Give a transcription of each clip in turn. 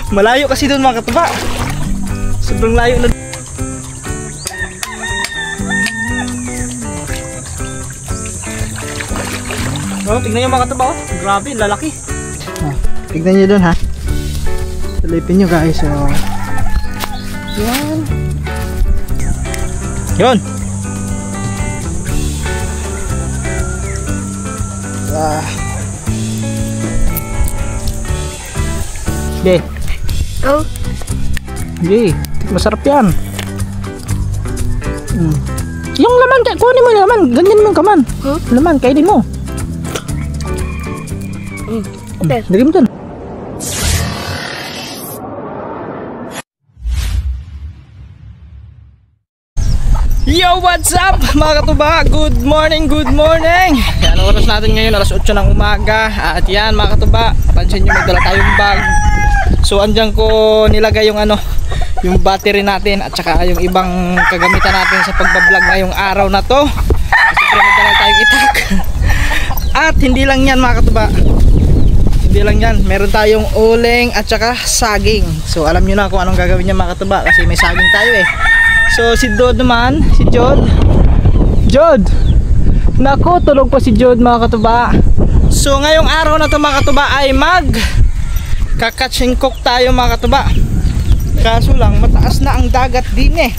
Malayo kasi doon mga katuba. Sobrang layo na. Oh, tignan nyo mga katuba, oh. Grabe, lalaki. Tignan nyo doon ha. Salipin nyo guys. Oh. Yan. Yun. Okay. Oh. Okay. Masarap yan. Yung laman, kunin mo yung laman. Ganyan mo yung kaman. Laman, kainin mo. Okay. Lagay mo dun. Yo, what's up mga katuba? Good morning, good morning. Yan, oras natin ngayon, alas 8 ng umaga. At yan mga katuba, pansin nyo, magdala tayong bag. So andyan ko nilagay yung yung battery natin at saka yung ibang kagamitan natin sa pagbablog ngayong araw na to. Siyempre magdala tayong itak. At hindi lang yan mga katuba, hindi lang yan, meron tayong uling at saka saging. So alam nyo na kung anong gagawin niya mga katuba, kasi may saging tayo eh. So si Dod naman, si Jod. Naku, tulog pa si Jod mga katuba. So ngayong araw na to mga katuba ay kakatching cook tayo mga katuba. Kaso lang mataas na ang dagat din eh.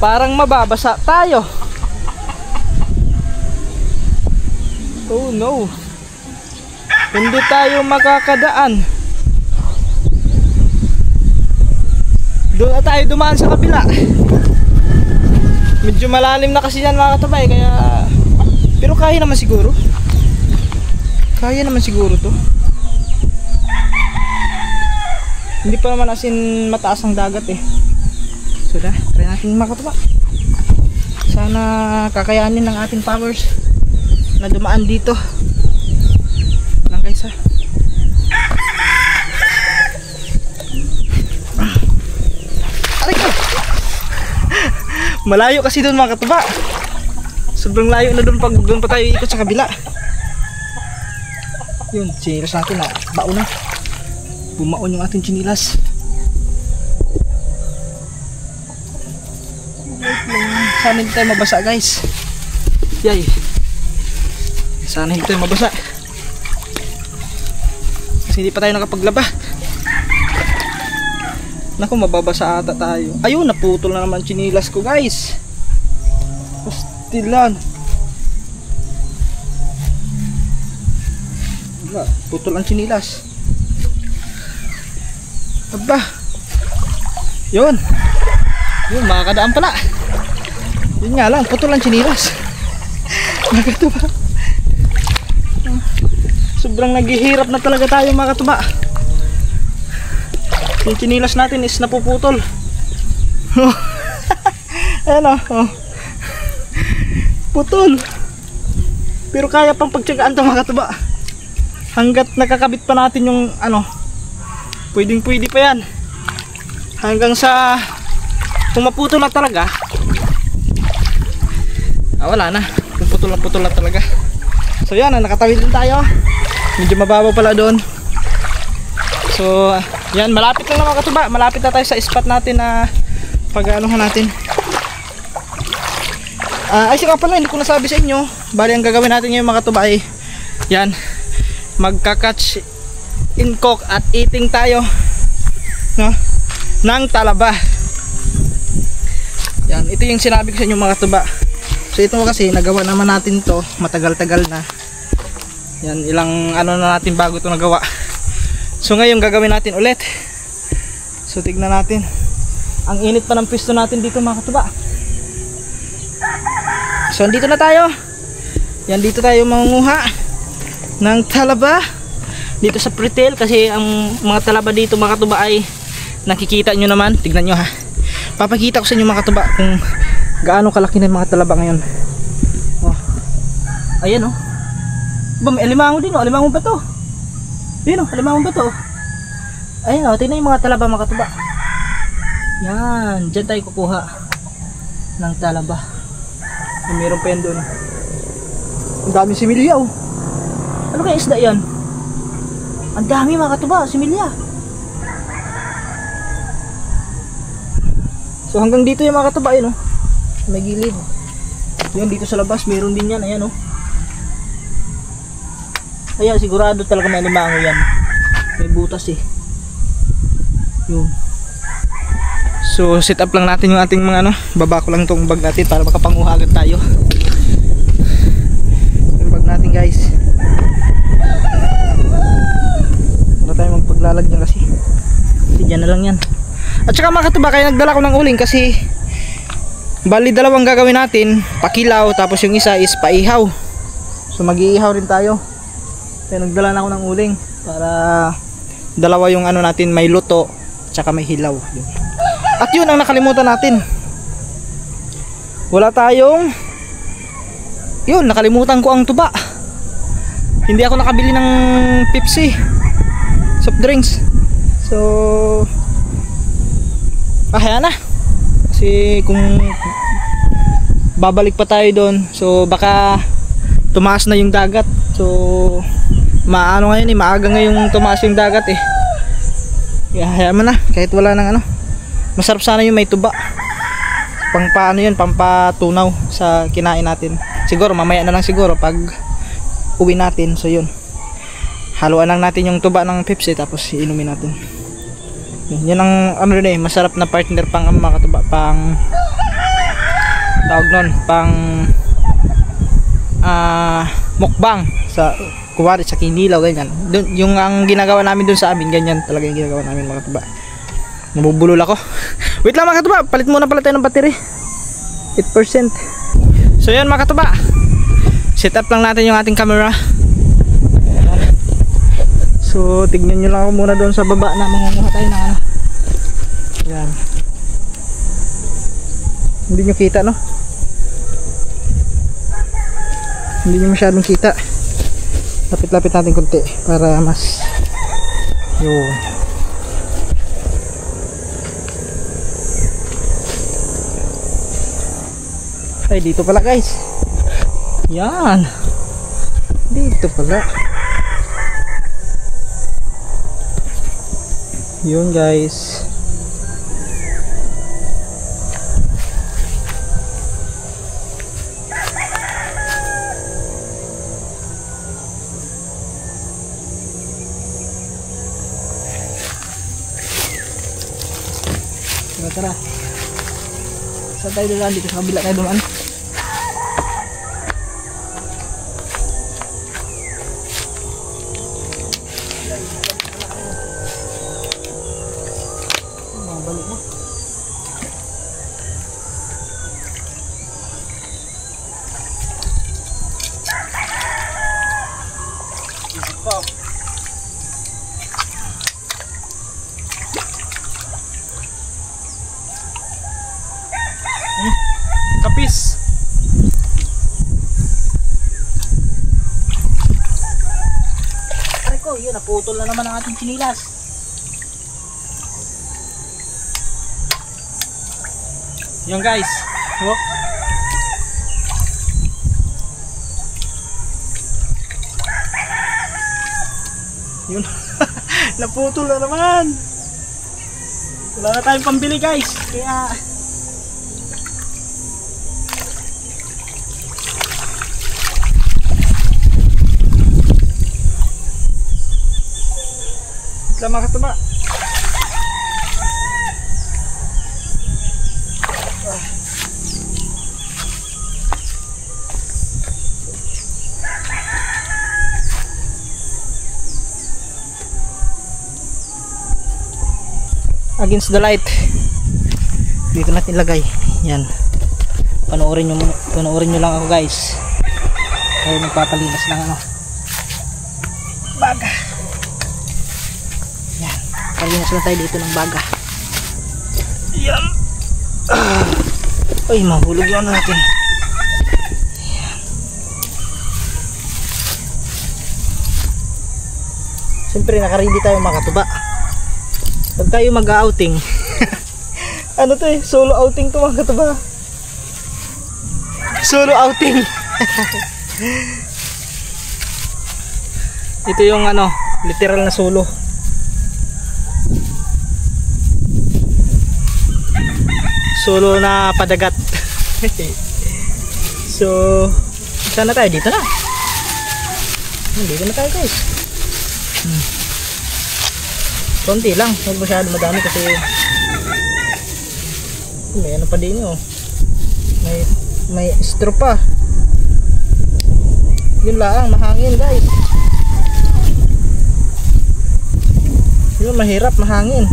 Parang mababasa tayo. Oh no. Hindi tayo makakadaan. Doon na tayo dumaan sa kabila. Medyo malalim na kasi yan mga katabay, kaya pero kaya naman siguro. Kaya naman siguro to. Hindi pa naman asin mataas ang dagat eh. So try natin mga katabay. Sana kakayanin ng ating powers na dumaan dito. Lang guys ha. Malayo kasi doon mga katuba. Sobrang layo na doon pag doon pa tayo ikot sa kabila. Yun, chinilas natin na baon na. Bumaon yung ating chinilas. Sana hindi tayo mabasa guys. Yay. Sana hindi tayo mabasa. Kasi hindi pa tayo nakapaglaba. Naku, mababasa ata tayo. Ayun, naputol na naman chinilas ko guys. Pastilan. Wala, putol ang chinilas. Aba. Yun, makakadaan pala. Yun nga lang, putol ang chinilas. Nakatuba. Sobrang naghihirap na talaga tayo mga katuba. Yung chinilas natin is napuputol. Ayan o. Putol. Pero kaya pang pagtsagaan ito mga katuba. Hanggat nakakabit pa natin yung pwedeng pwede pa yan. Hanggang sa kung maputol na talaga, wala na. Kung putol na talaga. So yan, nakatawid din tayo. Medyo mababaw pala doon. So yan, malapit lang naman katuba. Malapit na tayo sa spot natin na pag-anuhan natin. Ay siya pala, hindi ko nasabi sa inyo. Bali ang gagawin natin ngayon mga katuba ay yan, magka-catch in cook at eating tayo ng talaba. Yan, ito yung sinabi ko sa inyo mga katuba. So ito kasi nagawa naman natin to matagal-tagal na. Yan, ilang na natin bago ito nagawa. So ngayon gagawin natin ulit. So tignan natin. Ang init pa ng pisto natin dito mga katuba. So dito na tayo. Yan, dito tayo mangunguha ng talaba dito sa Pretel. Kasi ang mga talaba dito mga katuba ay nakikita nyo naman. Tignan nyo ha. Papakita ko sa inyo mga katuba kung gaano kalaki na mga talaba ngayon. Ayan o. May alimango din o. Alimango ba to? Yun o, alimango ba to? Ayan o, tingnan yung mga talaba mga katuba. Yan, dyan tayo kukuha ng talaba. Meron pa yan doon. Ang daming similya o. Ano kaya isda yan? Ang dami mga katuba, similya. So hanggang dito yung mga katuba, yun oh. May gilid. Yun dito sa labas, meron din yan, ayan oh. Kaya sigurado talaga may alimango yan. May butas eh. Yun. So set up lang natin yung ating mga ano, baba ko lang tong bag natin para makapanguha agad tayo. Yung bag natin guys. Wala tayo magpaglalag dyan kasi dyan na lang yan. At saka mga katuba, kaya nagdala ko ng uling kasi bali dalawang gagawin natin, pakilaw tapos yung isa is paihaw. So mag-iihaw rin tayo. Kaya nagdala na ako ng uling para dalawa yung ano natin, may luto at saka may hilaw. At yun ang nakalimutan natin. Wala tayong yun, nakalimutan ko ang tuba. Hindi ako nakabili ng Pepsi soft drinks. So kaya na. Kasi kung babalik pa tayo doon, so baka tumaas na yung dagat. So maano ngayon eh, maaga ngayong tumaas yung dagat eh. Kaya mo na, kahit wala nang ano. Masarap sana yung may tuba. Pang paano yun, pampatunaw sa kinain natin. Siguro mamaya na lang siguro pag uwi natin. So yun, haluan lang natin yung tuba ng Pepsi tapos inumin natin. Yun ang ano rin eh, masarap na partner pang mga katuba, pang tawag nun, pang mukbang sa kuwari sa Kinilaw, ganyan. Dun, yung ang ginagawa namin dun sa amin, ganyan talaga yung ginagawa namin mga katuba. Nabubulol ako. Wait lang mga katuba, palit muna pala tayo ng battery. 8%. So yun mga katuba, set up lang natin yung ating camera. So tignan nyo lang ako muna doon sa baba na mangunguha tayo ng ano. Yan. Hindi nyo kita no? Hindi nyo masyadong kita. Lapit-lapit natin konti para mas yun. Ay dito pala guys. Yan. Dito pala. Yun guys. Tara. Saan tayo doon? Dito sa kabila tayo doon. Balik mo. Kapis. Aray ko, yun, naputol na naman ang ating chinilas. Yun guys. Oh. Yun. Naputol na naman. Wala na tayong pambili guys. Kaya sama katuba. Against the light. Dito natin ilagay. Yan. Panoorin nyo lang ako guys. Ay magpapalinis ng ano. Baga. Yan. Palinis lang tayo dito ng baga. Yan. Ay mahulog yung ano natin. Yan. Siyempre nakaready tayo mga katuba. Pag tayo mag-outing ano to eh, solo outing to mga katuba. Solo outing. Ito yung ano, Literal na solo. Solo na padagat. So, saan na tayo? Dito na. Dito na tayo guys. Konti lang, huwag masyado madami kasi may ano pa din oh. May straw pa. Yun lang, mahangin guys. Yun, mahirap, mahangin.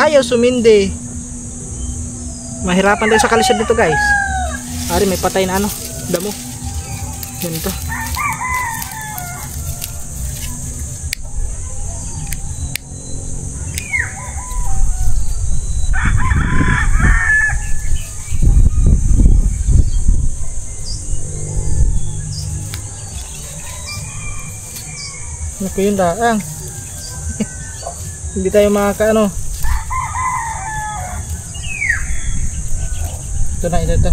Ayaw sumindi. Mahirapan tayo sa kalisod dito guys. Ari may patay na ano, damo. Ganito. Naku yun daang. Hindi tayo makakaano. Ito na, ito.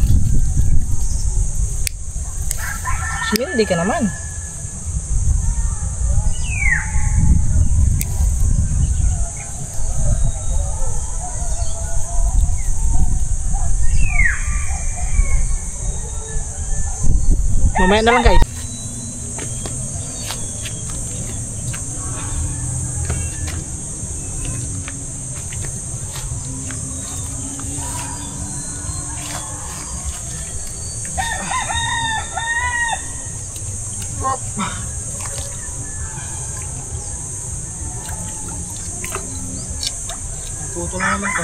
Sumindi ka naman. Mamaya na lang guys. Puto na naman to.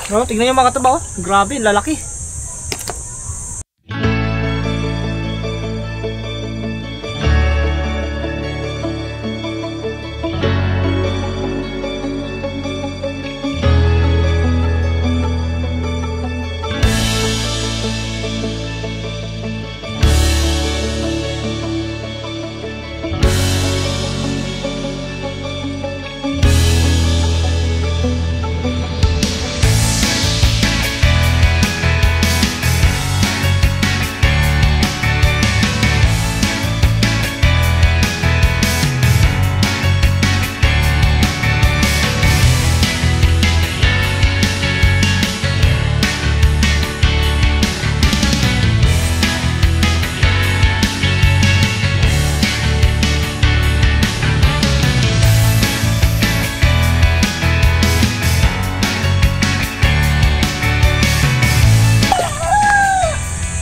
No, tingnan yung mga katabaw. Grabe, lalaki.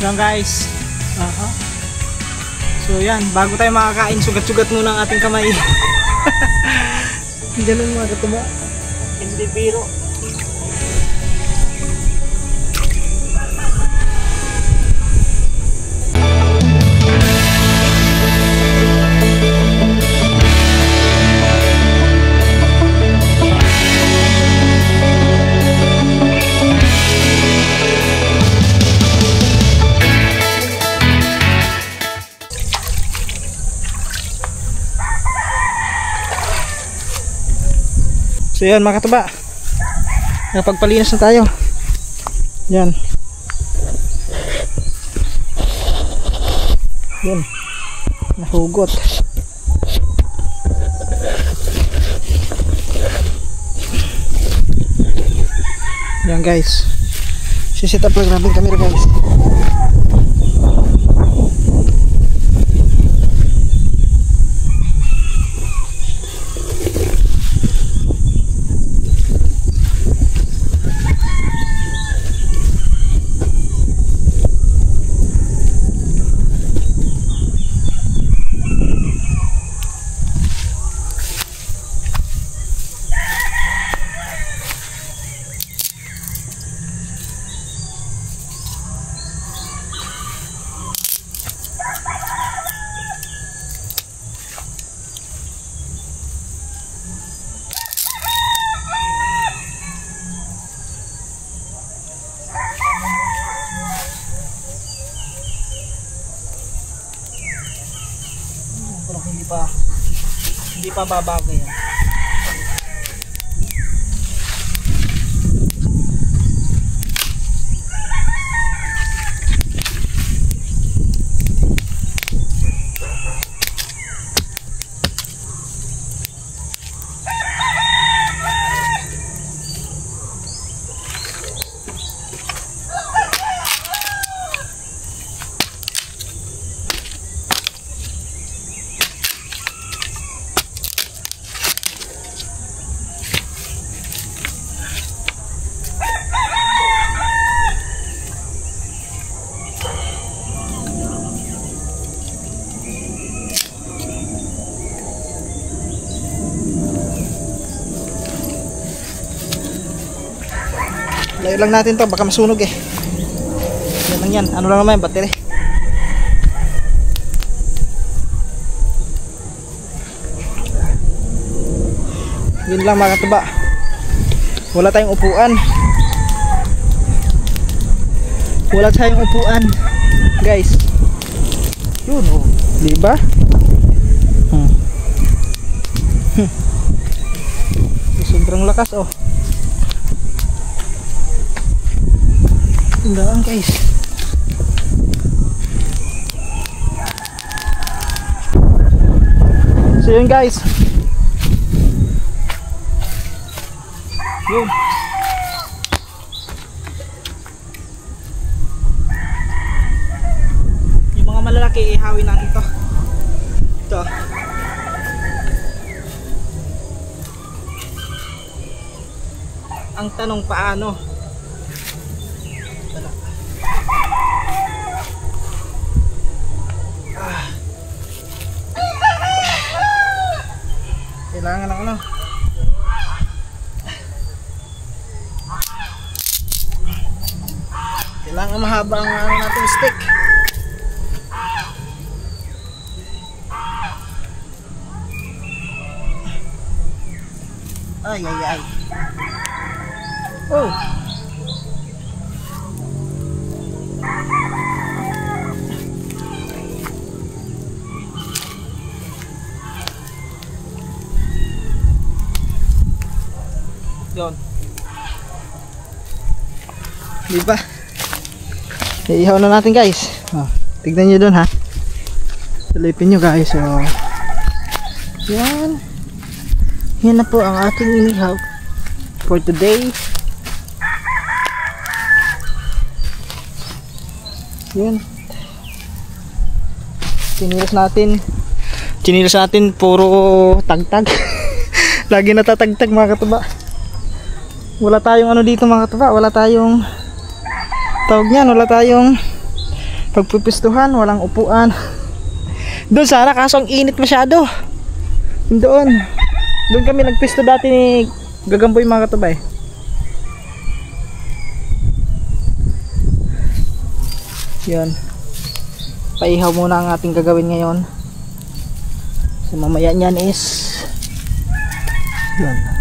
Yan guys. So yan, bago tayo makakain, sugat-sugat muna ang ating kamay. Ganun mga katuba. Hindi biro. So yan mga katuba, napagpalinis na tayo. Yan. Yan. Nahugot. Yan guys. Sisit up lang natin camera guys. Hindi pa babago yan. Layo lang natin to, baka masunog eh. Yan lang yan. Ano lang naman yung battery. Yun lang mga katuba. Wala tayong upuan. Wala tayong upuan. Guys. Yun oh. Diba? Sobrang lakas oh. Tandaan guys. So yun guys. Yun. Yung mga malalaki ihawin natin to. Ito. Ang tanong paano? Kailangan ng ano? Kailangan mahaba ang ano natin stick. Ay ay ay. Oh. Yun. Di ba? Iihaw na natin guys. Oh, tignan nyo dun ha. Salipin nyo guys. So, yan. Yan na po ang ating inihaw for today. Yan. Chinilas natin puro tagtag. Lagi natatagtag mga katuba. Wala tayong ano dito mga katuba. Wala tayong tawag niyan. Wala tayong pagpupistuhan. Walang upuan. Doon sana kaso ang init masyado. Doon kami nagpisto dati ni Gagamboy mga katuba eh. Yan. Paihaw muna ang ating gagawin ngayon. So mamaya niyan is yan.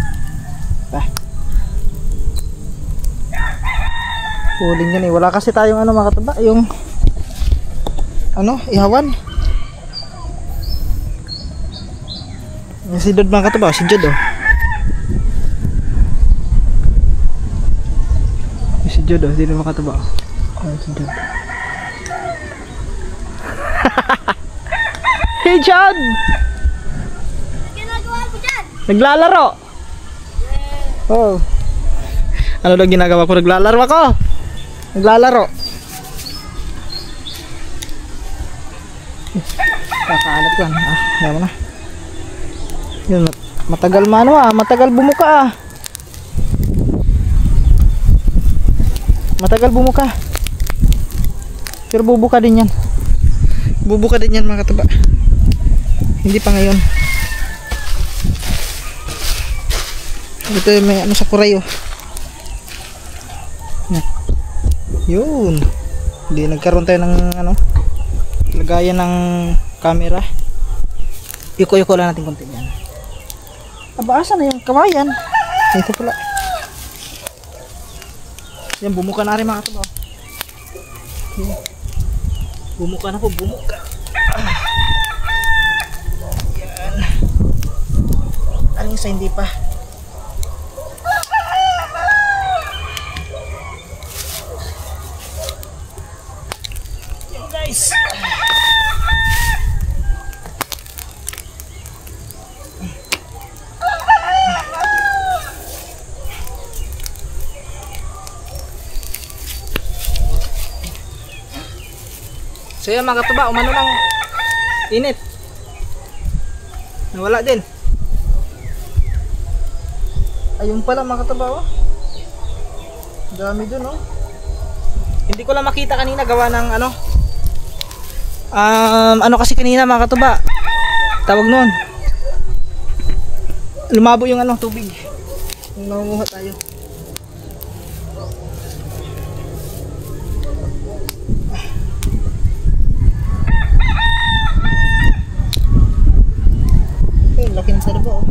Huling yan eh. Wala kasi tayong ano mga katuba, yung ano, ihawan. Yung si Jod mga katuba, si Jod oh. Yung si Jod oh, hindi na mga katuba oh. Yung si Jod. Hey Jod! Ginagawa ko dyan? Naglalaro! Oh. Ano daw ginagawa ko? Naglalaro ako! Naglalaro! Kakaalat yan. Ah, yaman na. Yun, matagal mano ah. Matagal bumuka ah. Matagal bumuka. Pero bubuka din yan. Bubuka din yan mga katuba. Hindi pa ngayon. Ito may ano sa kuray oh. Yun. Hindi nagkaroon tayo ng ano, lagayan ng camera. Yuko-yuko lang natin konti yan. Aba, asa na yung kawayan? Ito pala. Yan, bumuka na rin mga katuba. Bumuka na po, bumuka. Yan. basta hindi pa. Yan guys. So yan mga katuba, umano ng init. Nawala din. Ayun pala mga katuba, oh. Dami dun, oh. Hindi ko lang makita kanina gawa ng ano. Ano kasi kanina mga katuba. Tawag noon. Lumabo yung ano, tubig. Yung nangunguha tayo. Laki ng sarba, oh.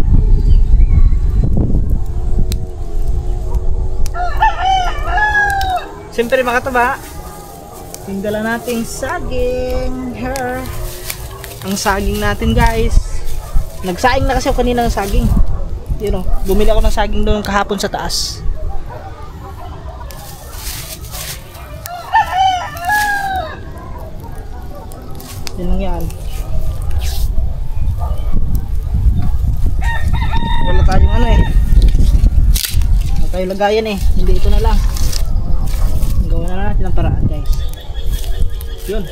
Siyempre mga katuba, tinggalan natin saging. Her. Ang saging natin guys. Nagsaing na kasi ako kanina ng saging. Yun, oh. Bumili ako ng saging doon kahapon sa taas. Yan lang yan. Wala tayong ano eh. Wala tayong lagayan eh. Hindi, ito na lang. Gawa na natin ang paraan guys. Yun.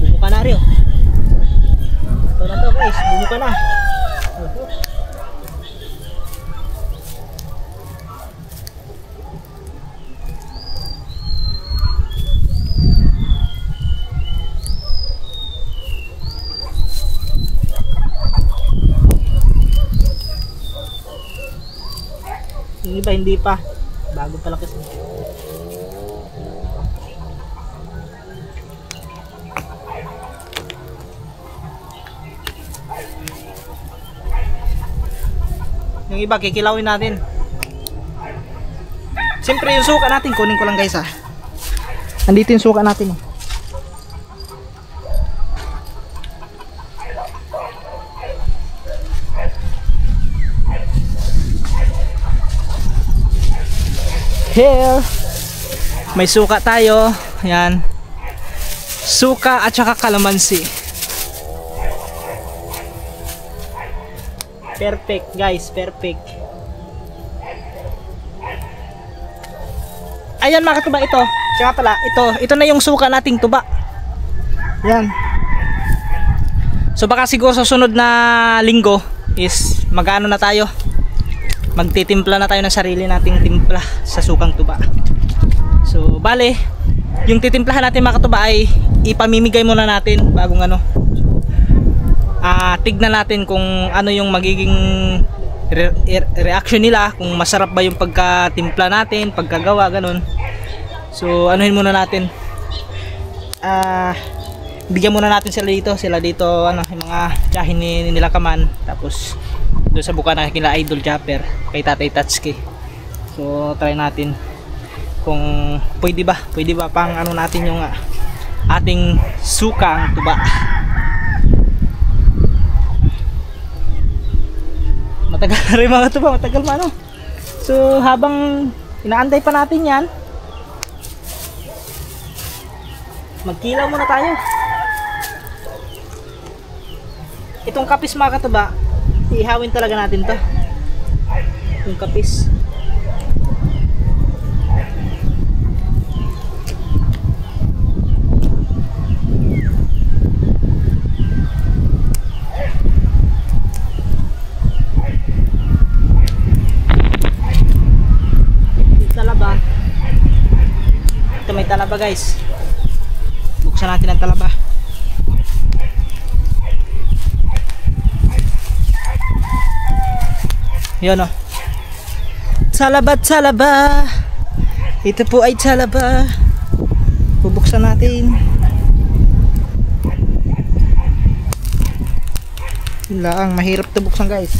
Bumuka na rin. Ito na to guys. Bumuka na. Yung iba hindi pa. Bago pala kasi. Yung iba kikilawin natin. Siyempre yung suka natin, kunin ko lang guys ha. Andito yung suka natin. Here, may suka tayo. Yan. Suka at saka kalamansi. Perfect guys, perfect. Ayan mga katuba, ito. Tsaka pala, ito na yung suka nating tuba. Yan. So baka siguro sa sunod na linggo is mag-ano na tayo. Magtitimpla na tayo ng sarili nating timpla sa sukang tuba. So bale, yung titimplahan natin mga katuba ay ipamimigay muna natin bagong ano. Tignan natin kung ano yung magiging reaction nila, kung masarap ba yung pagkatimpla natin, pagkagawa, ganun. So anuhin muna natin, bigyan muna natin sila dito ano, yung mga tiyahin nila Kaman, tapos doon sa bukana kila Idol Japper, kay Tatay Tatsuki. So try natin kung pwede ba pang ano natin yung ating sukang tuba. Matagal na rin mga tuba, matagal pa no. So habang inaantay pa natin yan, magkilaw muna tayo. Itong kapis mga katuba, ihawin talaga natin to, yung kapis. Talaba, ito may talaba guys, buksan natin ang talaba. Yun o. Talaba. Ito po ay talaba. Bubuksan natin. Yun lang, mahirap ito buksan guys.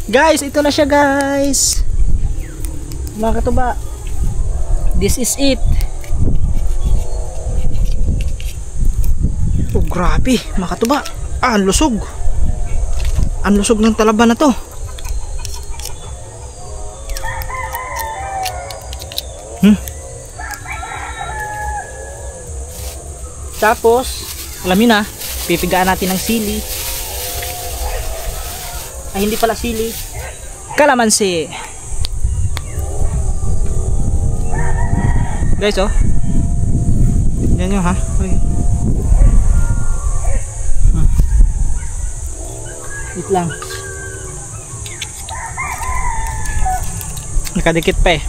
Guys, ito na siya guys. Mga katuba, this is it. Oh grabe mga katuba. Ang lusog. Ang lusog ng talaba na to. Tapos alam nyo na, pipigaan natin ng sili. Ay hindi pala sili, kalamansi. Guys oh, yan nyo ha. Okay. Wait lang, nakadikit pa eh.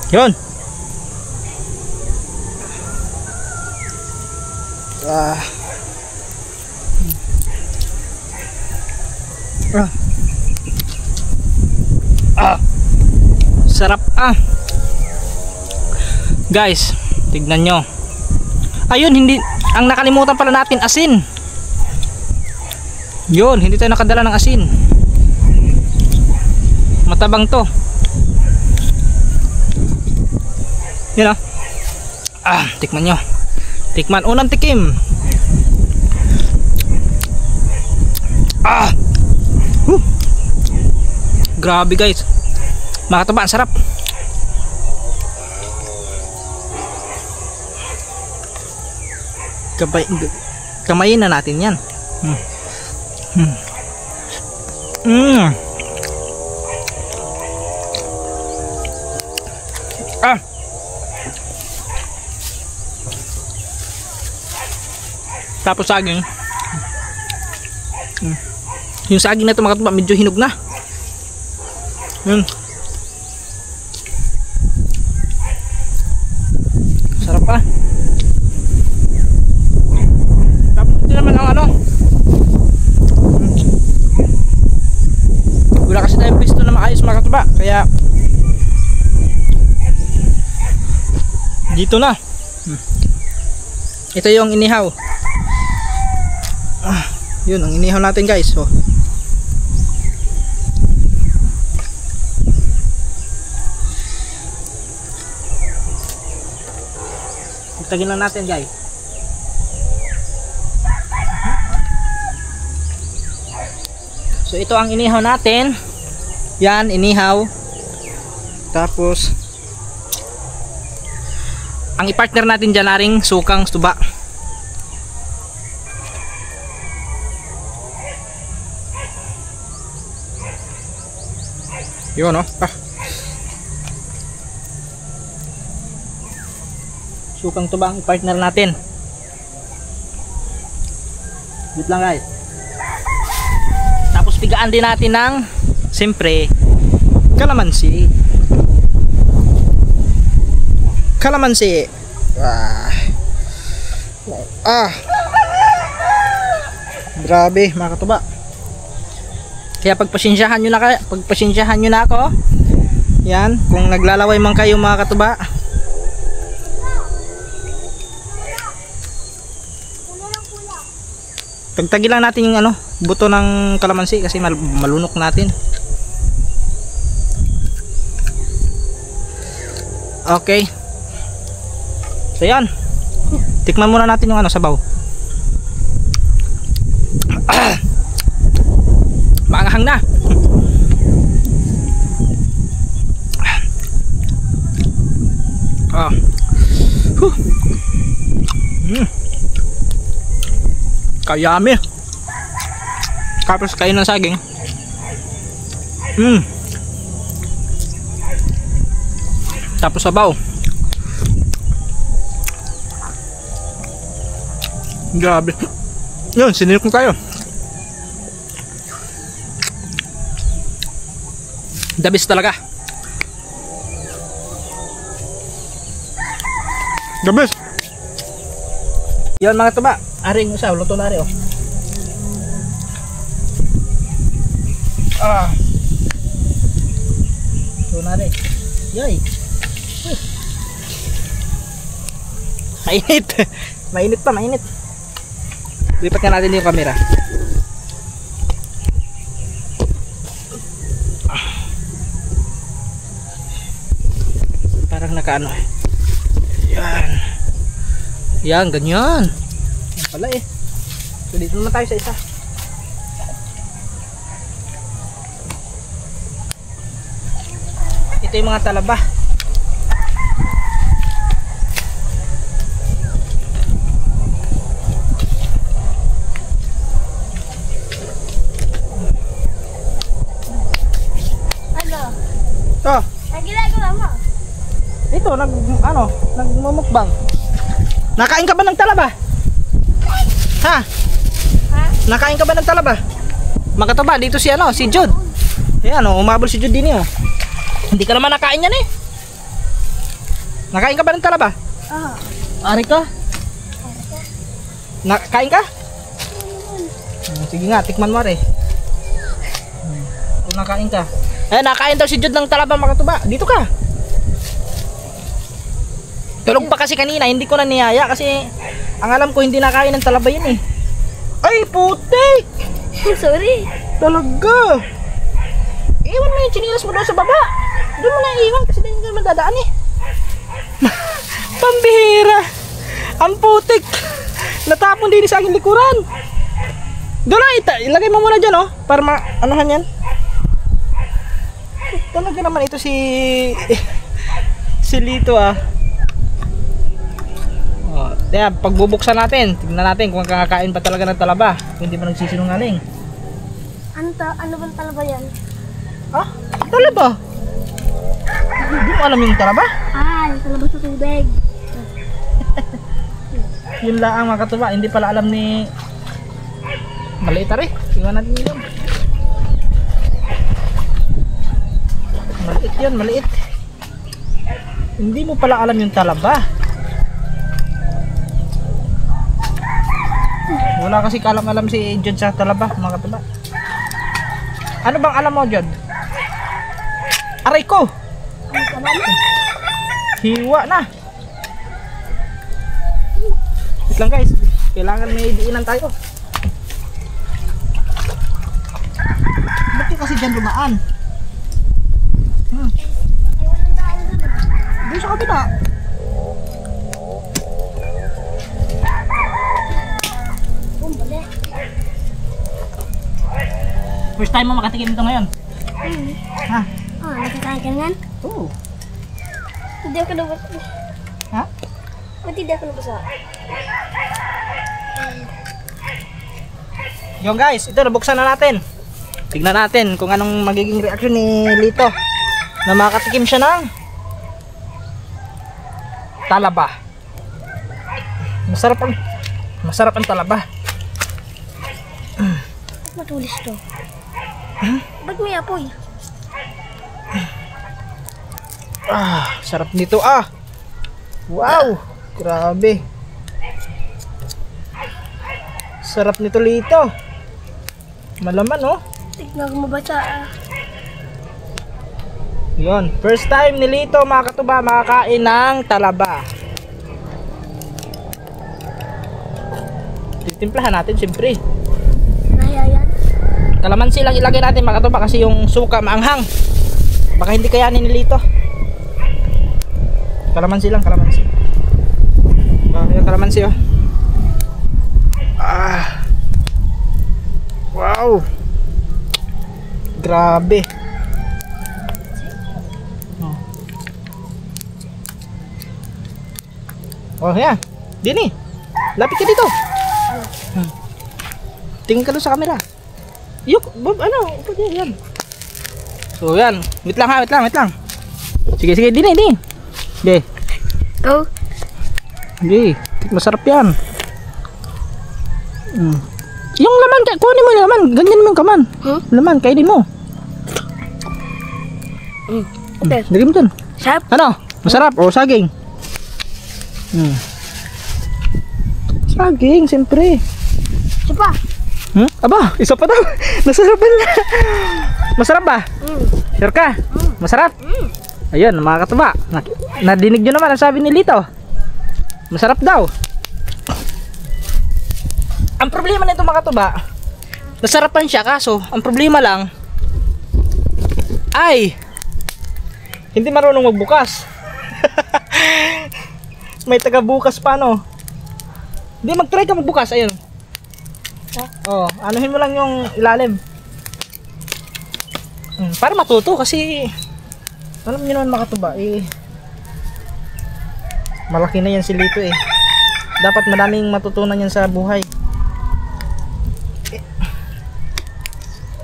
Yun. Sarap guys, tignan nyo. Ayun, hindi, ang nakalimutan pala natin, asin. Yun, hindi tayo nakadala ng asin. Matabang to. Yun tikman nyo. Tikman, unang tikim. Grabe guys, mga katuba, ang sarap. Kamayin na natin yan. Tapos saging. Yung saging na ito mga katuba, medyo hinog na. Sarap pa. Tapos ito naman ang ano, wala kasi tayong pisto na maayos mga katuba, kaya dito na. Ito yung inihaw. Yun ang inihaw natin guys. So tagin lang natin guys. So ito ang inihaw natin. Yan, inihaw. Tapos ang i-partner natin dyan na ring sukang tuba. Yun sukang tuba ang partner natin. Dito lang guys. Tapos pigaan din natin ng siyempre kalamansi. Kalamansi. Grabe mga katuba. Kaya pagpasensyahan nyo na ako. Yan, kung naglalaway man kayo mga katuba. Tagtagi lang natin yung buto ng kalamansi kasi malunok natin. Okay. So yan. Tikman muna natin yung sabaw. Maanghang na. Kayami. Tapos kain ng saging. Tapos sabaw. Grabe. Yun, sinilok na tayo. The best talaga. The best. Yun mga tuba, aring usaw, luto na rin luto na rin. Yay. Mainit. Mainit pa, mainit. Lipat nga natin yung camera. Parang nakaano eh. Yan. Yan, ganyan. Yan pala eh. So dito naman tayo sa isa. Ito yung mga talaba. Oh. Ang ginagawa mo? Ito, nagmumukbang. Nakain ka ba ng talaba? Ha? Ha? Nakain ka ba ng talaba? Makatuba, dito si si Jude. Ayan umabol si Jude din oh. Hindi ka naman nakain yan eh. Nakain ka ba ng talaba? Oo. Ari ka? Nakain ka? Sige nga, tikman mo rin. Kung nakain ka. Nakain daw si Jude ng talaba makatuba. Dito ka. Tulog pa kasi kanina, hindi ko na niyaya kasi ang alam ko hindi nakain ng talaba yun eh. Ay, putik! Sorry. Talaga. Iwan mo yung chinilas mo doon sa baba. Doon mo na iwan kasi doon naman dadaan eh. Pambihira. Ang putik. Natapon din sa aking likuran. Doon na, ilagay mo muna dyan oh. Para anuhan yan. Talaga naman ito si Lito ah. Oh, kaya pagbubuksan natin, tignan natin kung kakakain pa talaga ng talaba. Kung hindi pa nagsisinungaling. Ano bang talaba yan? Ah? Talaba? Hindi mo alam yung talaba? Yung talaba sa tubig. Yun lang ang makatuba, hindi pala alam ni maliit rin. Iwan natin yun. Maliit yun, maliit. Hindi mo pala alam yung talaba. Wala kasi kalam-alam si Jod sa talaba, mga katuba. Ano bang alam mo, Jod? Aray ko! Hiwa na! Wait lang guys, kailangan may diinan tayo. Ba't yung kasi dyan dumaan? Doon sa kabila. First time mo makatikim ito ngayon? Ha? Nakakain ka nga? Oo. Hindi ako nabasa. Ha? Ba't hindi ako nabasa? Yung guys, ito nabuksan na natin. Tignan natin kung anong magiging reaction ni Lito na makatikim siya ng talaba. Masarap ang talaba. Matulis to. Ba't may apoy? Sarap nito ah. Wow, grabe. Sarap nito Lito. Malaman oh. Tignan ko mabasa Yun, first time ni Lito mga katuba makakain ng talaba. Titimplahan natin siyempre. Nahiyayan. Kalamansi lang ilagay natin mga katuba kasi yung suka maanghang. Baka hindi kayanin ni Lito. Kalamansi lang, kalamansi. Yung kalamansi oh. Wow. Grabe. Oh yan. Dini. Lapit ka dito. Tingin ka doon sa camera. Yuk, yan. So yan. Wait lang. Sige, Dini. Be. Oh. Sige, masarap yan. Yung laman, kunin mo yung laman. Ganyan mo yung kaman. Laman, kainin mo. Okay. Lagay mo dun. Sarap. Ano? Masarap? O saging? Saging, siyempre. Isa pa. Aba, isa pa daw. Nasarapan na. Masarap ba? Sure ka? Masarap? Ayun, mga katuba. Nadinig nyo naman ang sabi ni Lito. Masarap daw. Ang problema nito mga katuba, nasarapan siya kaso ang problema lang ay hindi marunong magbukas. May taga bukas pa no. Hindi, mag-try ka magbukas, ayun. Oh, anuhin mo lang yung ilalim. Para matuto kasi alam niyo naman mga katuba, malaki na yan si Lito eh. Dapat madaming matutunan yan sa buhay.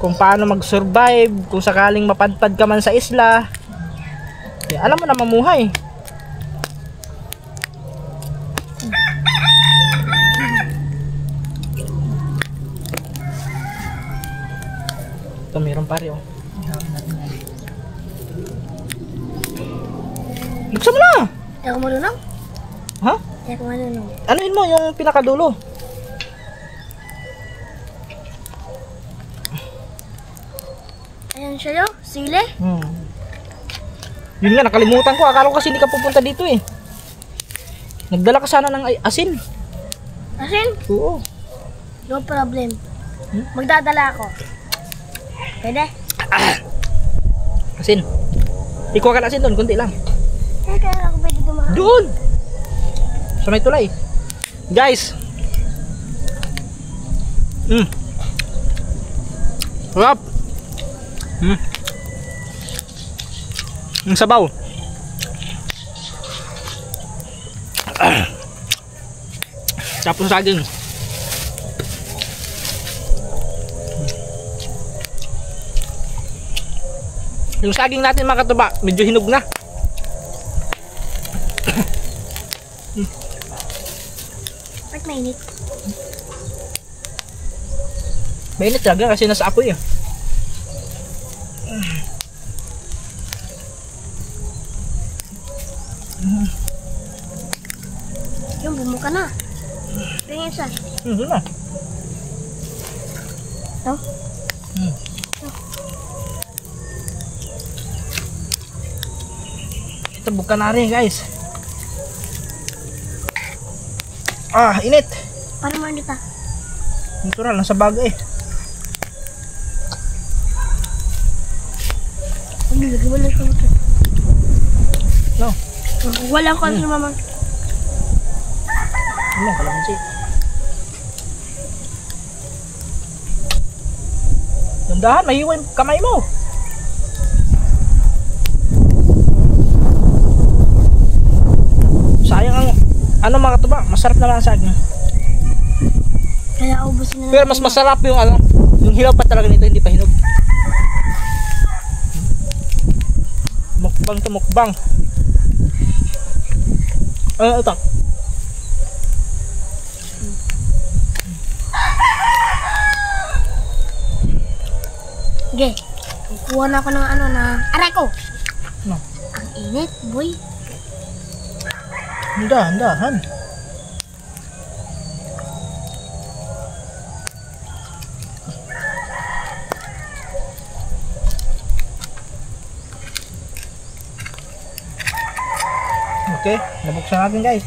Kung paano mag-survive, kung sakaling mapadpad ka man sa isla, alam mo na mamuhay. Ito meron pare oh. Buksan mo na! Hindi ako marunong. Ha? Hindi ako marunong. Anuhin mo yung pinakadulo. Ayan siya yun. Sili. Yun nga, nakalimutan ko. Akala ko kasi hindi ka pupunta dito eh. Nagdala ka sana ng asin. Asin? Oo. No problem. Magdadala ako. Pwede? Asin. Ikuha ka na asin doon, kunti lang. Kaya ako pwede dumaan. Doon! Sa may tulay. Guys. Sarap. Ang sabaw. Tapos saging. Yung saging natin mga katuba, medyo hinog na. Ba't mainit? Mainit talaga kasi nasa apoy eh. Yung bumuka na. Tingin isa. Yun na. No? Ito buka na rin guys. Init. Parang mainit ah. Natural, nasa baga eh. Lagi mo lang sa motor. No. Walang ko sa mama. Ano, kalamansi. Dandahan, mahiwa yung kamay mo. Sayang ang ano mga katuba, masarap naman ang saging. Kaya ubusin na. Pero mas masarap yung ano, yung hilaw pa talaga nito, hindi pa hinog. Mukbang to mukbang. Ito. Okay. Kukuha na ako ng ano na aray ko. No. Ang init, boy. Dahan. Okay, nabuksan natin guys.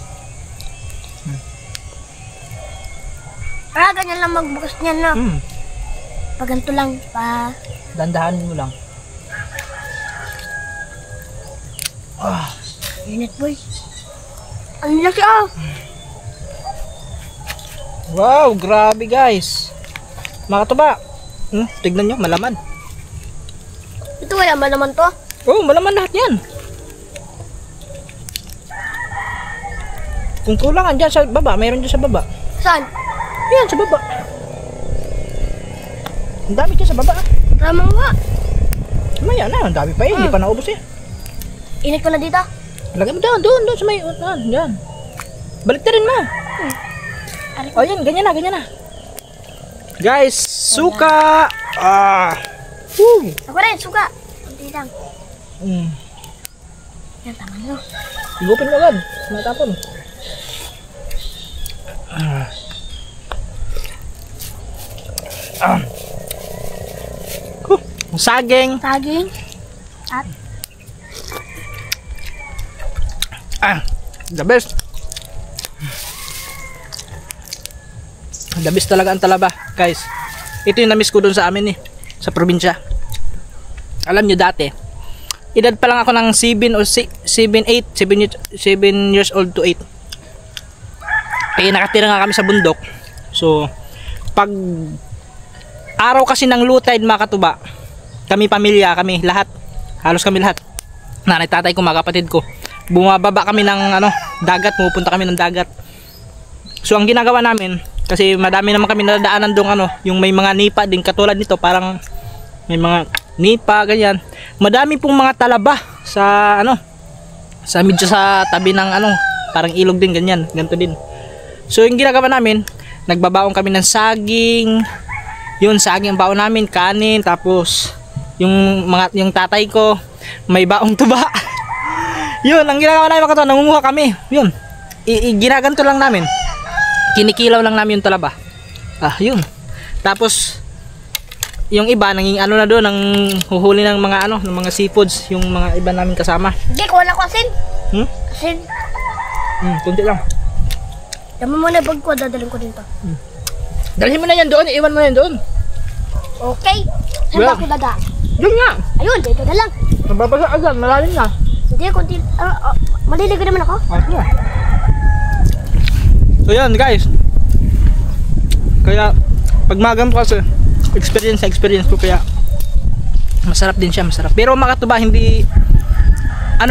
Ganyan lang magbukas niyan na. Pag ganito lang, Dandahanin mo lang. init, boy. Ang laki ah. Wow, grabe guys. Mga katuba. Tignan nyo, malaman. Ito wala ba naman to? Oh, malaman lahat yan. Kung kulangan dyan sa baba, mayroon dyan sa baba. Saan? Yan, sa baba. Ang dami dyan sa baba. Tama nga. Maya na, ang dami pa eh. Hindi pa naubos eh. Init ko na dito. Lagay mo doon sa may yan. Baliktarin mo. Oh, yan, ganyan na. Guys, suka. Ako rin, suka. Kunti lang. Yan, tama nyo. Igupin mo agad. Matapon. Saging. Saging. At The best. The best talaga ang talaba, guys. Ito yung na-miss ko dun sa amin sa probinsya. Alam nyo dati, edad pa lang ako ng 7 years old to 8. Nakatira nga kami sa bundok. So, pag araw kasi ng low tide mga katuba, kami pamilya, kami lahat, halos kami lahat, nanay, tatay ko, mga kapatid ko, bumababa kami ng dagat, pumupunta kami ng dagat. So ang ginagawa namin, kasi madami naman kami nadaanan doon, yung may mga nipa din katulad nito, parang may mga nipa ganyan, madami pong mga talaba sa sa medyo sa tabi ng parang ilog din, ganyan, ganito din. So yung ginagawa namin, nagbabaon kami ng saging, yun, saging ang baon namin, kanin, tapos yung tatay ko may baong tuba. Yun ang ginagawa namin mga katuba, nangunguha kami, yun, ginaganto lang namin, kinikilaw lang namin yung talaba. Yun, tapos yung iba nanging na doon, nang huhuli ng mga ng mga seafoods, yung mga iba namin kasama. Hindi, kuha na ko asin. Asin. Kunti lang. Dama mo na bag ko, dadalhin ko dito. Dalhin mo na yan doon, iwan mo na yan doon. Okay. Saan ba ako dada? Doon nga. Ayun, dito na lang. Nababasa agad, malalim na. Hindi, kunti. Maliligo naman ako. Yeah. So yan guys. Kaya pag magam kasi experience ko, kaya masarap din siya, masarap. Pero mga katuba, hindi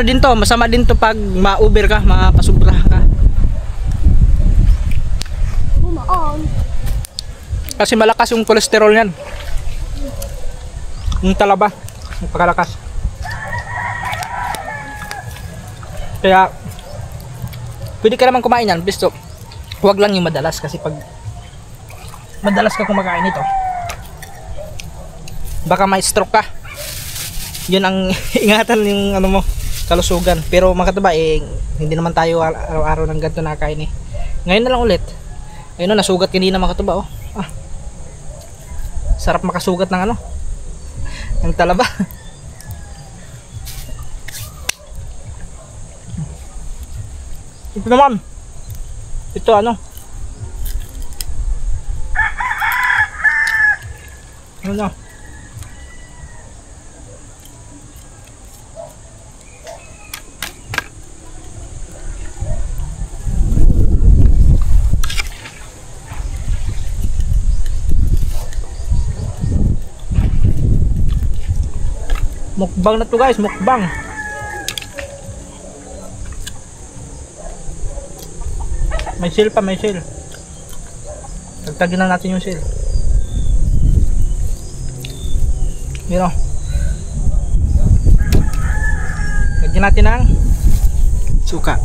din to, masama din to pag ma-over ka, mapasubra ka. Kasi malakas yung cholesterol niyan. Yung talaba, napakalakas. Kaya pwede ka naman kumain yan, please, huwag lang yung madalas, kasi pag madalas ka kumakain ito, baka ma-stroke ka. Yun ang ingatan yung mo, kalusugan. Pero mga katuba, hindi naman tayo araw-araw ng ganito nakain Ngayon na lang ulit. Ayun, nasugat kanina mga katuba. Sarap makasugat ng ng talaba. Ito naman, ito ano na, mukbang na to guys, mukbang. May sale pa, may sale. Tagtagin na natin yung sale. Yun o. Lagyan natin ng suka.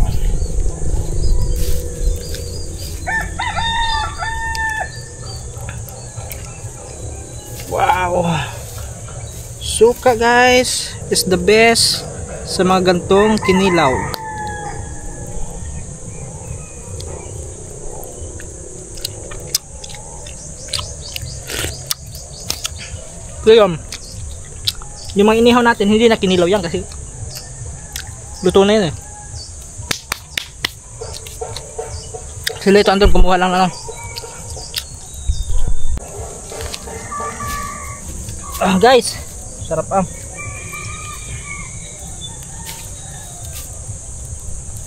Wow, suka guys is the best sa mga gantong kinilaw. So yun, yung mga inihaw natin hindi na kinilaw yan kasi luto na yun Sila ito andun, kumuha lang na guys, sarap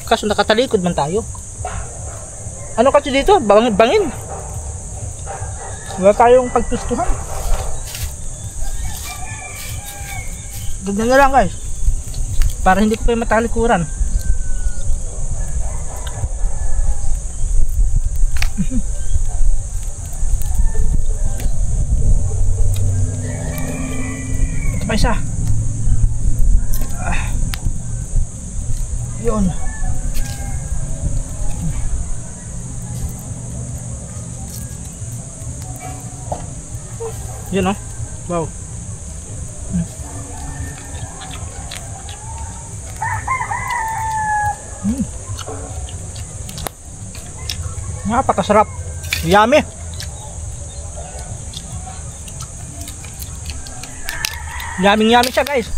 kaso nakatalikod man tayo. Ano kasi dito, bangin, wala tayong pagtustuhan. Ganyan na lang guys, para hindi ko kayo matalikuran. Ito pa isa. Yun. Yun o. Wow. Napakasarap. Yummy. Yummy siya guys.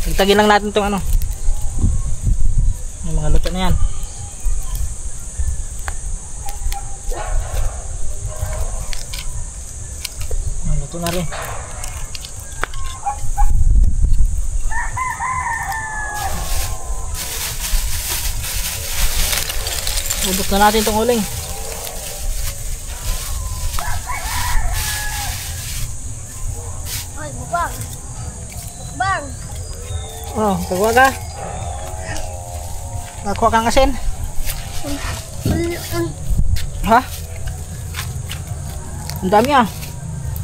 Igtagin lang natin tong ano. Yung mga luto na yan. Luto na rin. Ubos na natin itong uling. Ay, bubang. Bang. Oh, pagwa ka. Nakuha kang asin. Ha? Ang dami ah.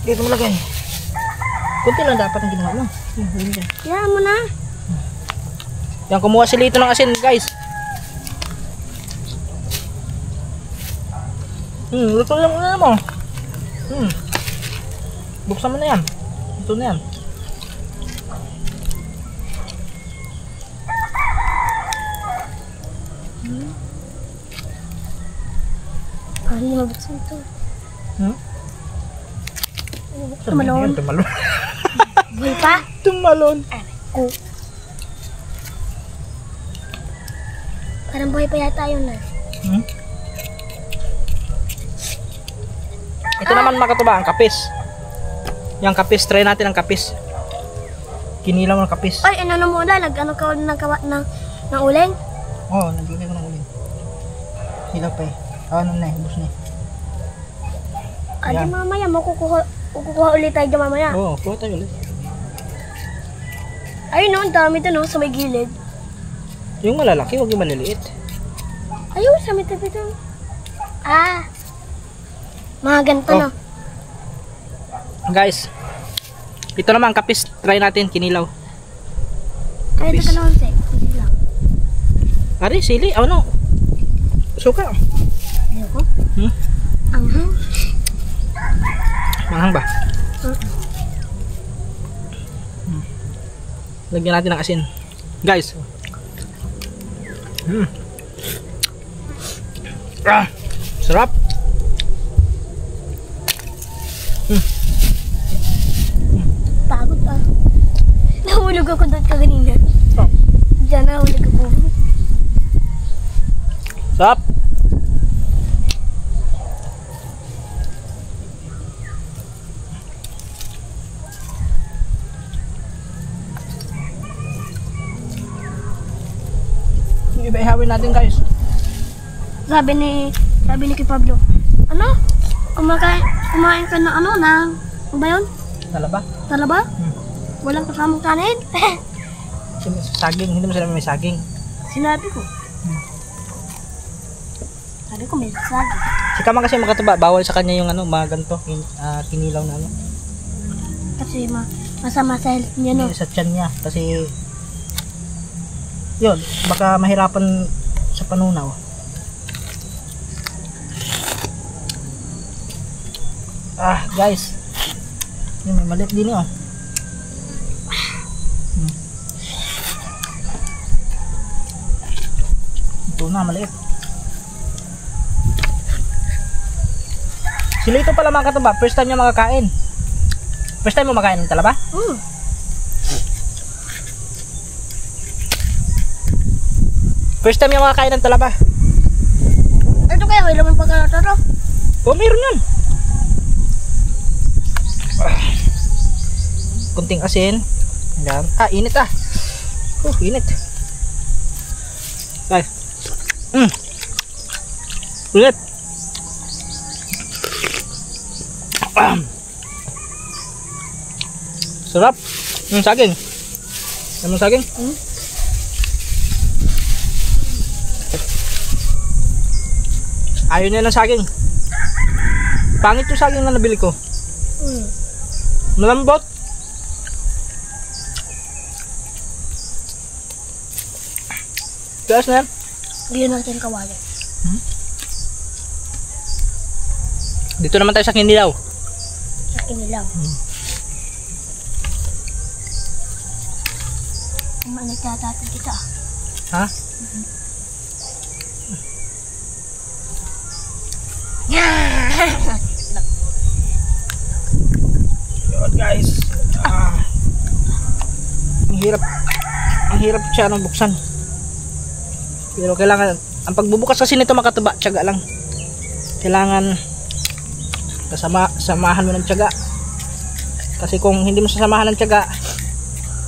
Dito mo lagay. Kunti lang dapat ang ginawa mo. Kaya mo na. Yan, kumuha si Lito ng asin, guys. Luto lang muna mo. Buksan mo na yan. Luto na yan. Paano niya mabuksan ito? Tumalon. Tumalon. Buhay pa? Tumalon. Ko. Parang buhay pa yata yun na. Ito naman mga katuba, ang kapis. Yung kapis, try natin ang kapis. Kinilaw ng kapis. Ay, ano mo na? Nag-ano ka ng uling? Oo, naglagay ko ng uling. Hilaw pa eh. Ano na eh, ubos na eh. Adi Yan. mamaya, makukuha ulit tayo dyan mamaya. Oo, kuha tayo ulit. Ayun no, ang dami ito no, sa may gilid. Yung malalaki, huwag yung maliliit. Ayun, sa may tabi ito. Ah. Mga ganito no. Guys, ito naman ang kapis. Try natin, kinilaw. Ay, ito Kapis. ka naman, Sek. Hindi lang. Ari, sili, ano? Suka. Ayoko. Hmm? Anghang. Manghang ba? Lagyan natin ng asin. Guys. Sarap. Pagod ah. Nahulog ako doon kaganina. Diyan nahulog ako. Sarap. Yung iba ihawin natin, guys. Sabi ni kay Pablo, ano? Kumain ka ng ano, ng, ano ba yun? Talaba. Talaba? Walang kasamang kanin? Saging, hindi mo sila may saging. Sinabi ko. Sabi ko may saging. Si Kamang kasi makataba, bawal sa kanya yung ano, mga ganito, kinilaw na ano. Kasi masama sa health niya no. Sa tiyan niya, kasi yun, baka mahirapan sa panunaw. Guys, yun, may maliit din yun. Ito na, maliit. Si Lito pala mga katuba, first time niya makakain. First time mo makain ng talaba? First time niya makakain ng talaba. Ito kaya, may laman pagkakataro. Oh, meron yan. Kunting asin. Yan. Init ah. Init. Ay. Init. Sarap. Saging. Ano saging? Ayaw niya ng saging. Pangit yung saging na nabili ko. Malambot. Tigas na yan. Bigyan natin kawayan. Dito naman tayo sa kinilaw. Sa kinilaw. Nagtatatin kita. Ha? Yun guys. Ang hirap mahirap siya nang buksan. Pero kailangan, ang pagbubukas kasi nito mga katuba, tiyaga lang. Kailangan samahan mo ng tiyaga. Kasi kung hindi mo sasamahan ng tiyaga,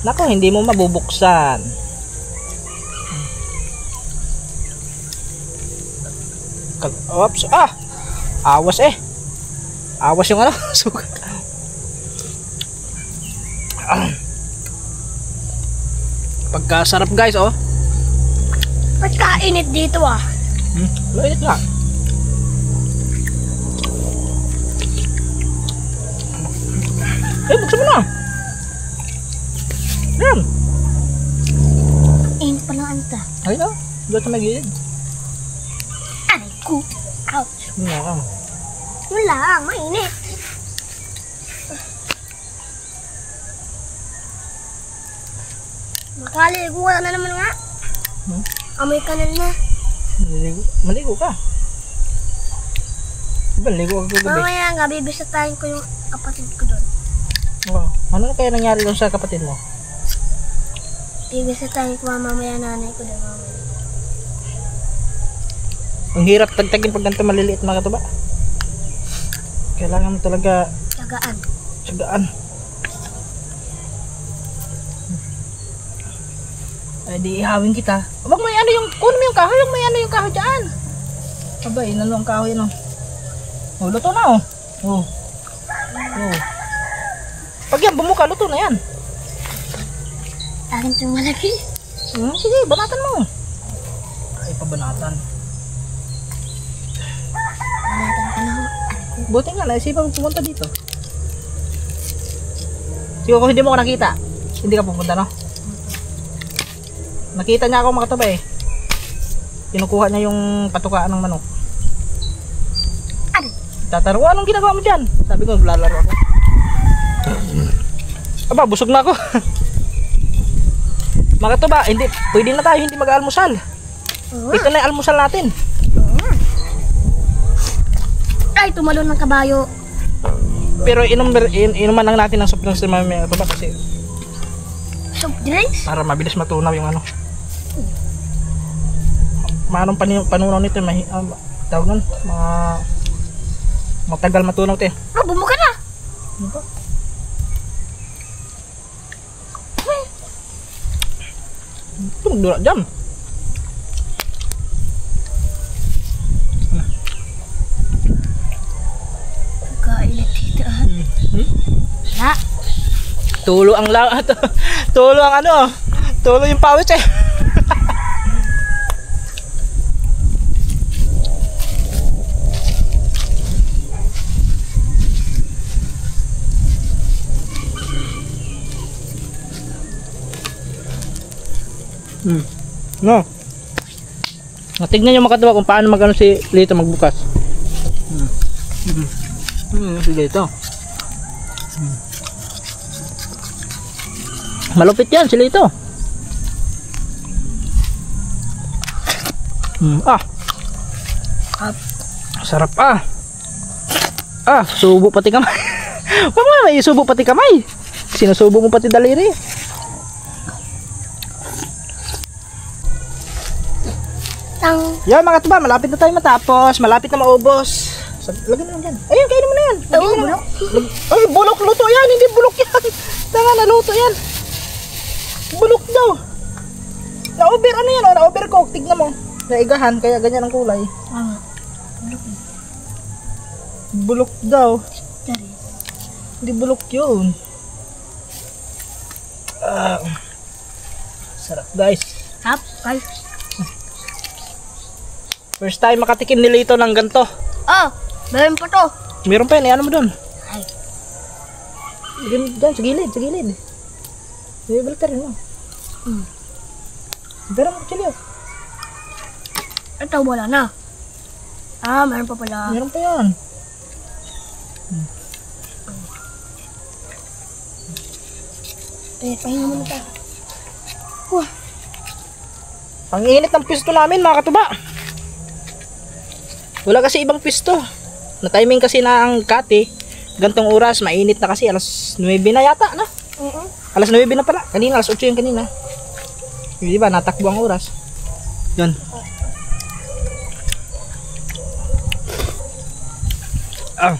nako, hindi mo mabubuksan. Oops, awas awas yung ano, sugat. Pagkasarap guys, oh. Pagkainit dito Mainit nga. Buksan mo na. Yan. Init pa lang anta. Ay, doon sa may gilid. Aray ko. Ouch. Wala, mainit. Makaligo ka na naman nga. Amoy kanal na. Maligo ka. Diba, ligo ka kagabi? Mamaya nga, bibisitahin ko yung kapatid ko doon. Ano na kaya nangyari doon sa kapatid mo? Bibisitahin ko mamaya nanay ko doon mamaya. Ang hirap tagtagin pag ganito maliliit mga katuba. Kailangan mo talaga tsagaan. Ay di ihawin kita. Wag may ano yung, kunin mo yung kahoy, yung may ano yung kahoy dyan. Abay, inano ang kahoy ano. Oh, luto na oh. Pag yan bumuka, luto na yan. Akin itong malaki. Sige, banatan mo. Ay, pabanatan. Banatan ka na. Buti nga, naisipan mo pumunta dito. Siguro kung hindi mo ko nakita, hindi ka pupunta, no? Nakita niya ako mga katuba eh. Kinukuha niya yung patukaan ng manok. Tataro, anong ginagawa mo dyan? Sabi ko, lalaro ako. Aba, busog na ako. Mga katuba, hindi, pwede na tayo hindi mag-almusal. Ito na yung almusal natin. Ay, tumalon ng kabayo. Pero inuman lang natin ng soft drinks na mga katuba kasi Soft drinks? para mabilis matunaw yung ano. Manong panunaw nito, tawag nun, matagal matunaw ito eh. Bumuka na. Ano ba? Ito magdura dyan. Kailit dito. Wala. Tulo ang tulo ang ano, tulo yung pawis eh. No. Tignan nyo mga katuwa kung paano magano si Lito magbukas. Si Lito. Malupit yan si Lito. Sarap subo pati kamay. Huwag mo naman isubo pati kamay. Sinusubo mo pati daliri. Yan mga tuba, malapit na tayo matapos. Malapit na maubos. Lagyan mo yan. Ayun, kainin mo na yan. Bulok. Ay, bulok. Luto yan. Hindi bulok yan. Tanga na, luto yan. Bulok daw. Na-over ano yan? Na-overcook. Tignan mo. Naigahan, kaya ganyan ang kulay. Bulok daw. Hindi bulok yun. Sarap guys. Guys. First time makatikim ni Lito ng ganito. Meron pa to. Meron pa yan, ano mo dun? Ay. Diyan, sa gilid. Sige, balitarin mo. Pero mo, chili oh. Ito, wala na. Meron pa pala. Meron pa yan. Pahinga muna tayo. Ang init ng pisto namin mga katuba. Wala kasi ibang pisto. Na-timing kasi na ang kati. Gantong oras, mainit na kasi. Alas 9 na yata, no? Alas 9 na pala. Kanina, alas 8 yung kanina. Di ba, natakbo ang oras. Yun. Ah.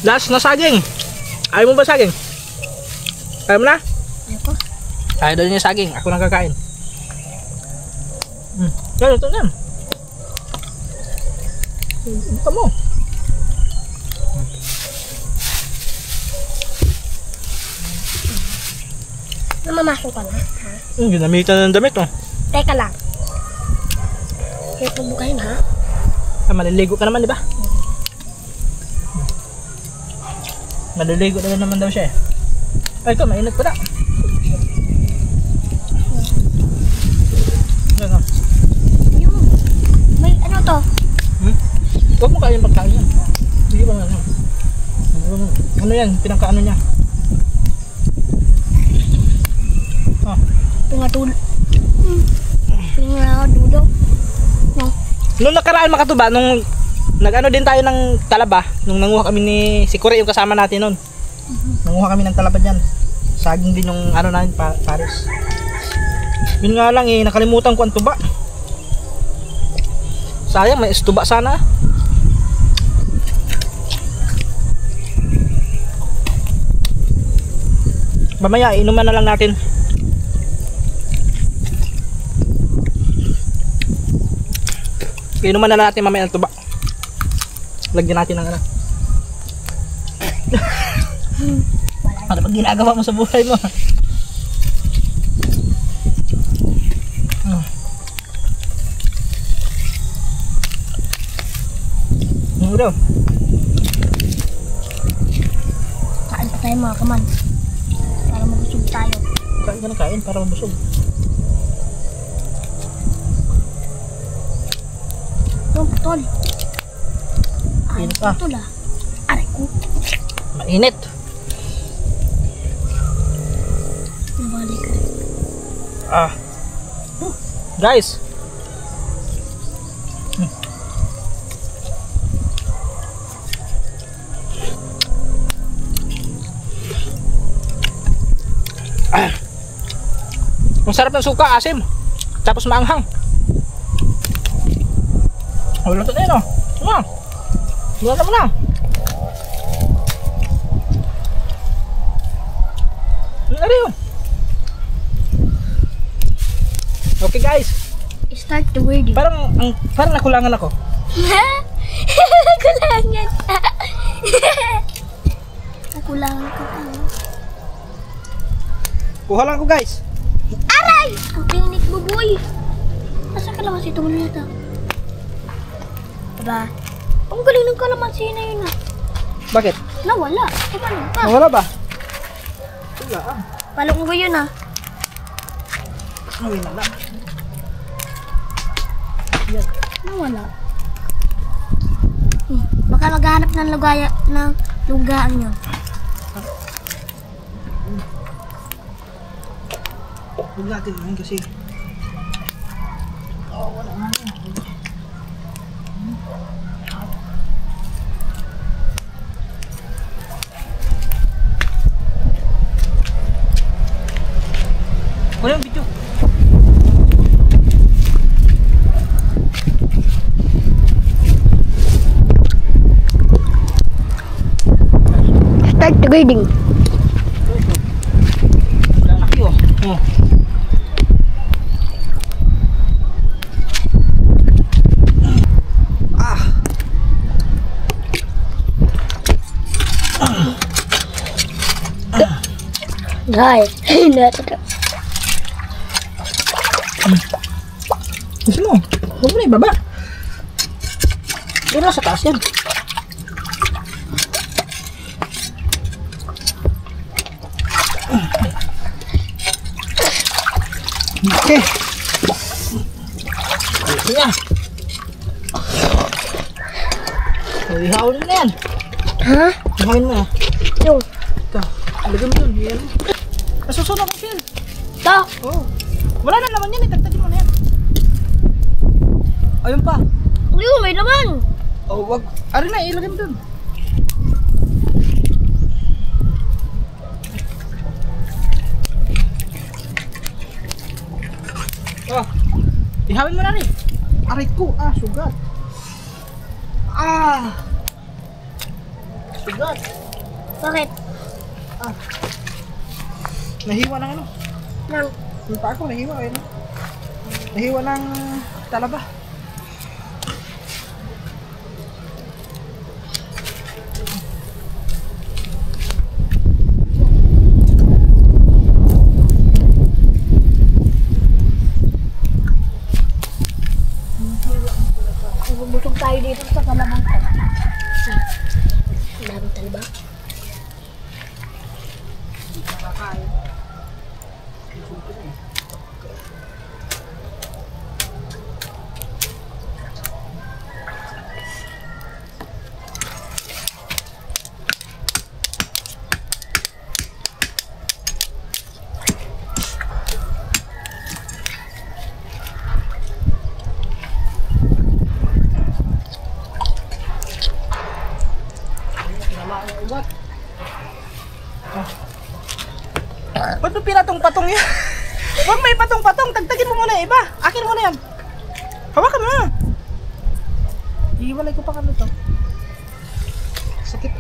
Last na saging. Ayaw mo ba saging? Ayaw mo na? Ayoko. Ayaw daw niya saging. Ako nang kakain. Yan, ito na. Ito mo. Namamasok ka na? Ha? Ginamitan ng damit, oh. Teka lang. Kaya pabukahin ha? Maliligo ka naman, di ba? Maliligo na naman daw siya, eh. Ay, ito, mainit pala. Ano? Yung, may ano to? Huwag mo kaya yung pagkain yan. Hindi ba ano? Ano yan? Pinangkaano niya? Oh. Pingadulo. Pingadulo. No. Nung nakaraan mga katuba, nung nag-ano din tayo ng talaba, nung nanguha kami ni si Kure, yung kasama natin nun. Nanguha kami ng talaba dyan. Saging din yung ano namin, Paris. Yun nga lang, nakalimutan ko ang tuba. Sayang, may istuba sana. Mamaya, inuman na lang natin. Inuman na lang natin mamaya ang tuba. Lagyan natin ng ano. Ano ba ginagawa mo sa buhay mo? Ano daw? Kain pa tayo mga kaman. Para mabusog tayo. Kain ka na kain para mabusog. Yung putol. Ay, Init pa. putol ah. Aray ko. Mainit. Nabalik. Guys. Ang sarap ng suka, asim. Tapos maanghang. Wala ito na yun, oh. Ano? Wala na mo na. Ano yun? Okay guys. Start the wording. Parang nakulangan ako. Nakulangan ka. Nakulangan ka pa. Kuha lang ko guys. Aray! Ang pinik mo, boy. Nasa kalamansi ito muna ito. Diba? Ang galing ng kalamansi na yun ah. Bakit? Nawala. Kumalang pa. Wala ba? Wala ah. Palong ko yun ah. Wala. Yan. Nawala. Baka maghanap ng lugaan yun. Huwag natin yun kasi wala nga yun. Wala yung video. Start the grading. Wala laki oh. Oh. Guys, Gusto mo? Huwag mo na ibaba. Pero sa taas yan. Okay. Ito niya. Ihawin mo na yan. ha? Ihawin mo na. Yung, Ito. Lagyan mo dun. Yan. Nasusunod ko yan. ito. Oh. Wala na naman yan. Itagtagin mo na yan. Ayun pa. Yung, may laman. Oh, wag. Ari na, ilagay mo dun. Oh, ihawin mo na rin. Aray ko, sugat. Sugat. Bakit? Nahiwa ng ano? Nang, Yung pa ako, nahiwa eh. Nahiwa ng talaba. bubusog tayo dito sa kalamang ko. Daming talba. Ba't mo pinatong-patong yan? Huwag may patong-patong, tagtagin mo muna yung iba. Akin mo na yan. Hawakan mo na. Iiwalay ko pa kami to. Sakit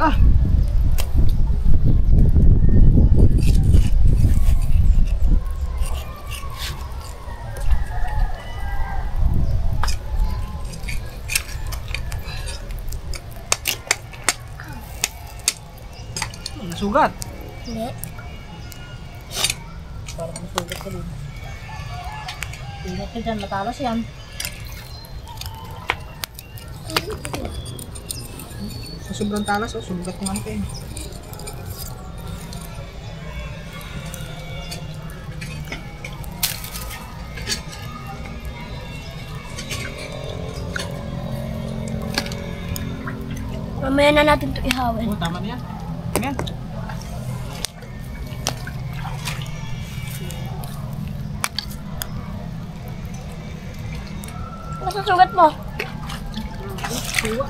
Nasugat. Hindi. Parang masugat ka din. Ingat ka dyan, matalas yan. Sa sobrang talas, sugat ng ano kayo. Mamaya na natin ito ihawin. Oo, tama na yan. Tingnan. Masasugat mo. Suwa.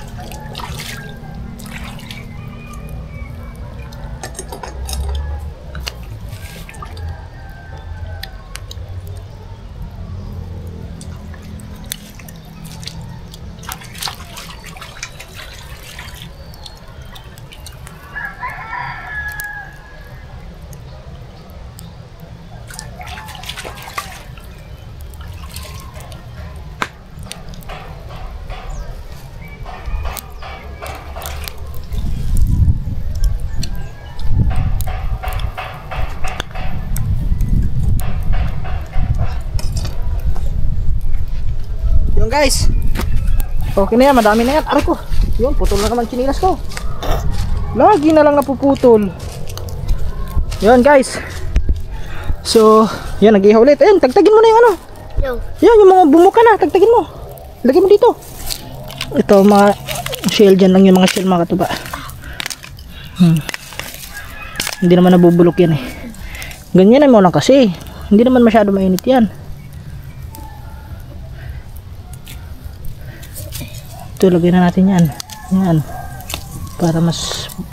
Yun guys. Okay na yan, madami na yan. Aray ko. Yun, putol na naman chinilas ko. Lagi na lang napuputol. Yun guys. So, yan, nag-ihaw ulit. Ayun, tagtagin mo na yung ano. Yan, yung mga bumuka na, tagtagin mo. Lagay mo dito. Ito, mga shell dyan lang yung mga shell, mga katuba. Hindi naman nabubulok yan eh. Ganyan na mo lang kasi. Hindi naman masyado mainit yan. Ito, lagay na natin yan. Yan.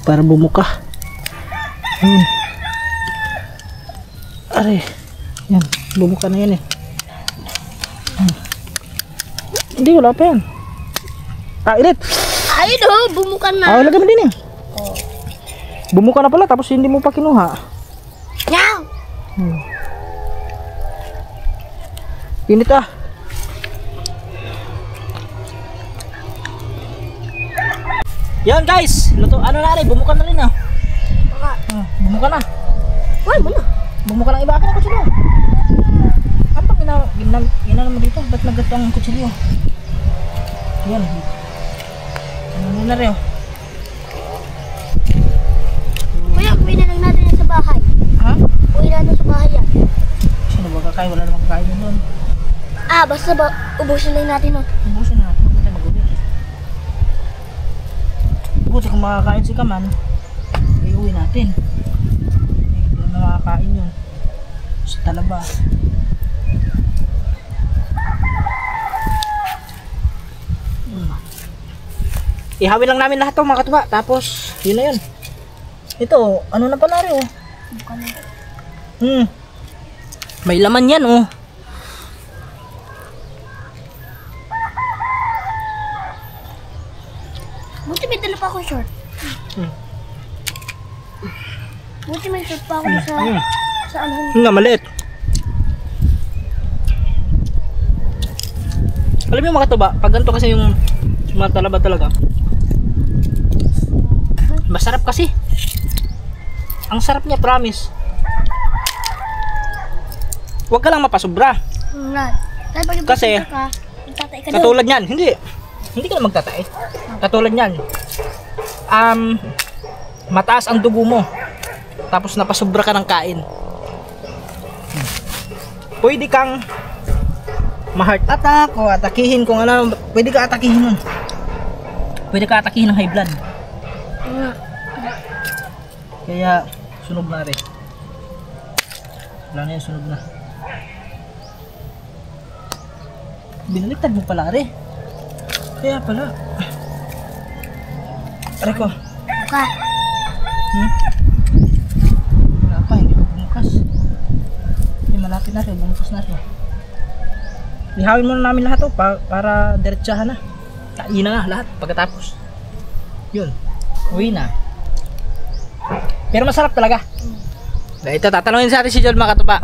Para bumuka. Aray. Yan. Bumuka na yan eh. Hindi, wala pa yan. Ilit. Ayun bumuka na. Lagay mo din eh. Bumuka na pala tapos hindi mo pa kinuha. Yaw! Init Yan guys, luto ano na rin, bumuka na rin bumuka na. Wala mo na. Bumuka ng iba akin ang kutsilyo. Ano pang ginano mo dito? Ba't nagato ang kutsilyo? Yan. Ano na rin Kuya, uwi na lang natin yan sa bahay. Ha? Uwi natin sa bahay yan. Sino ba kakain? Wala namang kakain mo doon. Basta ubusin lang natin Ubusin na natin. Punta mag-uwi. Buti kung makakain si Kaman, iuwi natin. Hindi na makakain yun. Sa talaba. Ihawin lang namin lahat to mga katuba. Tapos, yun na yun. Ito, ano na pala rin oh. May laman yan oh. Buti may dala pa akong short. Buti may short pa ako sa ano. Nga, maliit. Alam mo yung mga katuba, pag ganito kasi yung mga talaba talaga, masarap kasi. Ang sarap niya, promise. Huwag ka lang mapasobra. Kasi, katulad niyan, hindi ka na magtatae. Katulad niyan, mataas ang dugo mo, tapos napasobra ka ng kain. Pwede kang ma-heart attack o atakihin kung ano, pwede ka atakihin nun. Pwede ka atakihin ng high blood. Kaya, sunog na rin. Wala na yan, sunog na. Binaliktad mo pala rin. Kaya pala. Aray ko. Buka. Wala pa, hindi pa bumukas. Malapit na rin, bumukas na rin. Ihawin muna namin lahat to para diretsahan na. Kain na lahat pagkatapos. Yun. Uwi na. Pero masarap talaga. Ito, tatanungin sa atin si John mga katuba.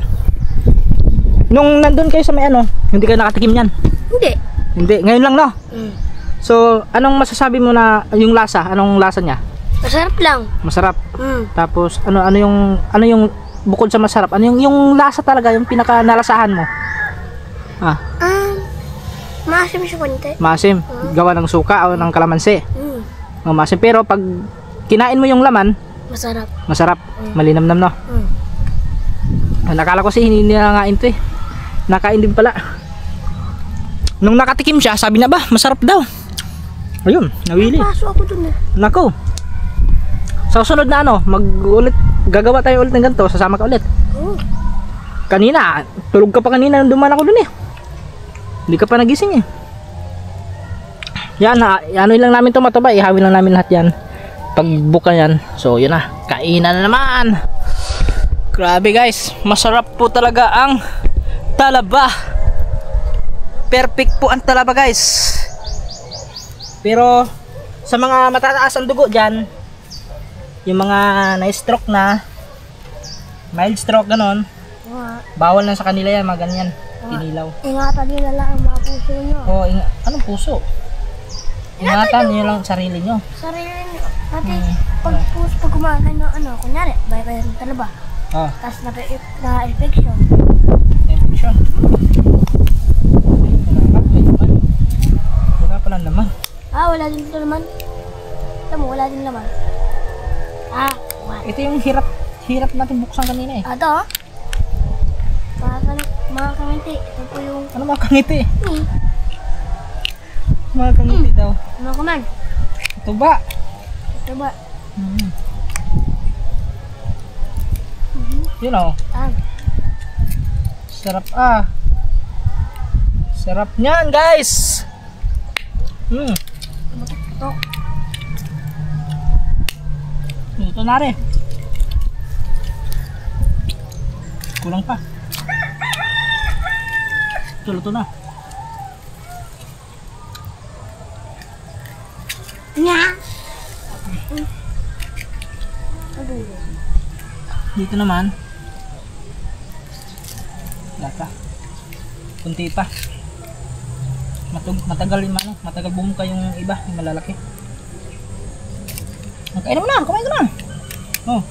Nung nandun kayo sa may ano, hindi kayo nakatikim yan? Hindi, ngayon lang no? So, anong masasabi mo na yung lasa? Anong lasa niya? Masarap lang. Masarap. Tapos ano yung bukod sa masarap? Ano yung lasa talaga, yung pinaka nalasahan mo? Maasim siya konti. Maasim, gawa ng suka o ng kalamansi. Maasim, pero pag kinain mo yung laman, masarap. Malinamnam no. Nakala ko hindi nila nga ito eh. Nakain din pala. Nung nakatikim siya, sabi na ba, masarap daw. Ayun, nawili. Paso ako dun eh. Nako. Sa susunod na ano, gagawa tayo ulit ng ganito, sasama ka ulit. Kanina, tulog ka pa kanina nung dumaan ako dun eh. Hindi ka pa nagising eh. Yan, ano lang namin to mataba, ihawin lang namin lahat yan. Pagbuka yan, so yun na, kainan na naman. Grabe guys, masarap po talaga ang talaba. Perfect po ang talaba guys. Pero sa mga matataas ang dugo dyan, yung mga na-stroke na, mild stroke ganon, bawal na sa kanila yan, mga ganyan, inilaw. Ingatan nyo na lang ang mga puso nyo. Oo, anong puso? Ingatan nyo lang sarili nyo. Sarili nyo. Pati pag kumakain ng ano, kunyari, bahay kayo ng talaba. Tapos na-infection. Infection? Wala pa lang naman. Wala din ito naman. Ito mo, wala din naman. Wala. Ito yung hirap natin buksan kanina eh. Ito? Mga kangiti. Ito po yung... Ano mga kangiti? Mga kangiti daw. Ano ko man? Ito ba? Ito ba? Yun o. Sarap Sarap niyan guys. Ito. Ito na rin. Kulang pa. Luto na. Dito naman. Wala pa. Kunti pa. Matagal yung ano, matagal bumuka yung iba, yung malalaki. Kain mo na, kumain ka na. Oh.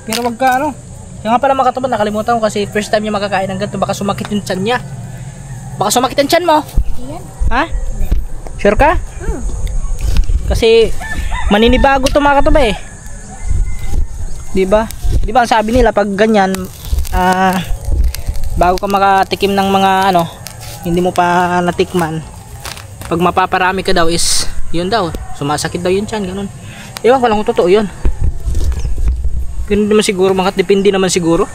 Pero wag ka ano. Kaya nga pala mga katuban, nakalimutan ko kasi first time niya makakain ng ganito, baka sumakit yung tiyan niya. Baka sumakit yung tiyan mo. Ha? Sure ka? Kasi maninibago to mga katuba eh. Diba? Diba ang sabi nila pag ganyan, bago ka makatikim ng mga ano, hindi mo pa natikman, pag mapaparami ka daw is yun daw, sumasakit daw yung tiyan, ganun. Ewan ko lang kung totoo yun. Hindi naman siguro, depende naman siguro.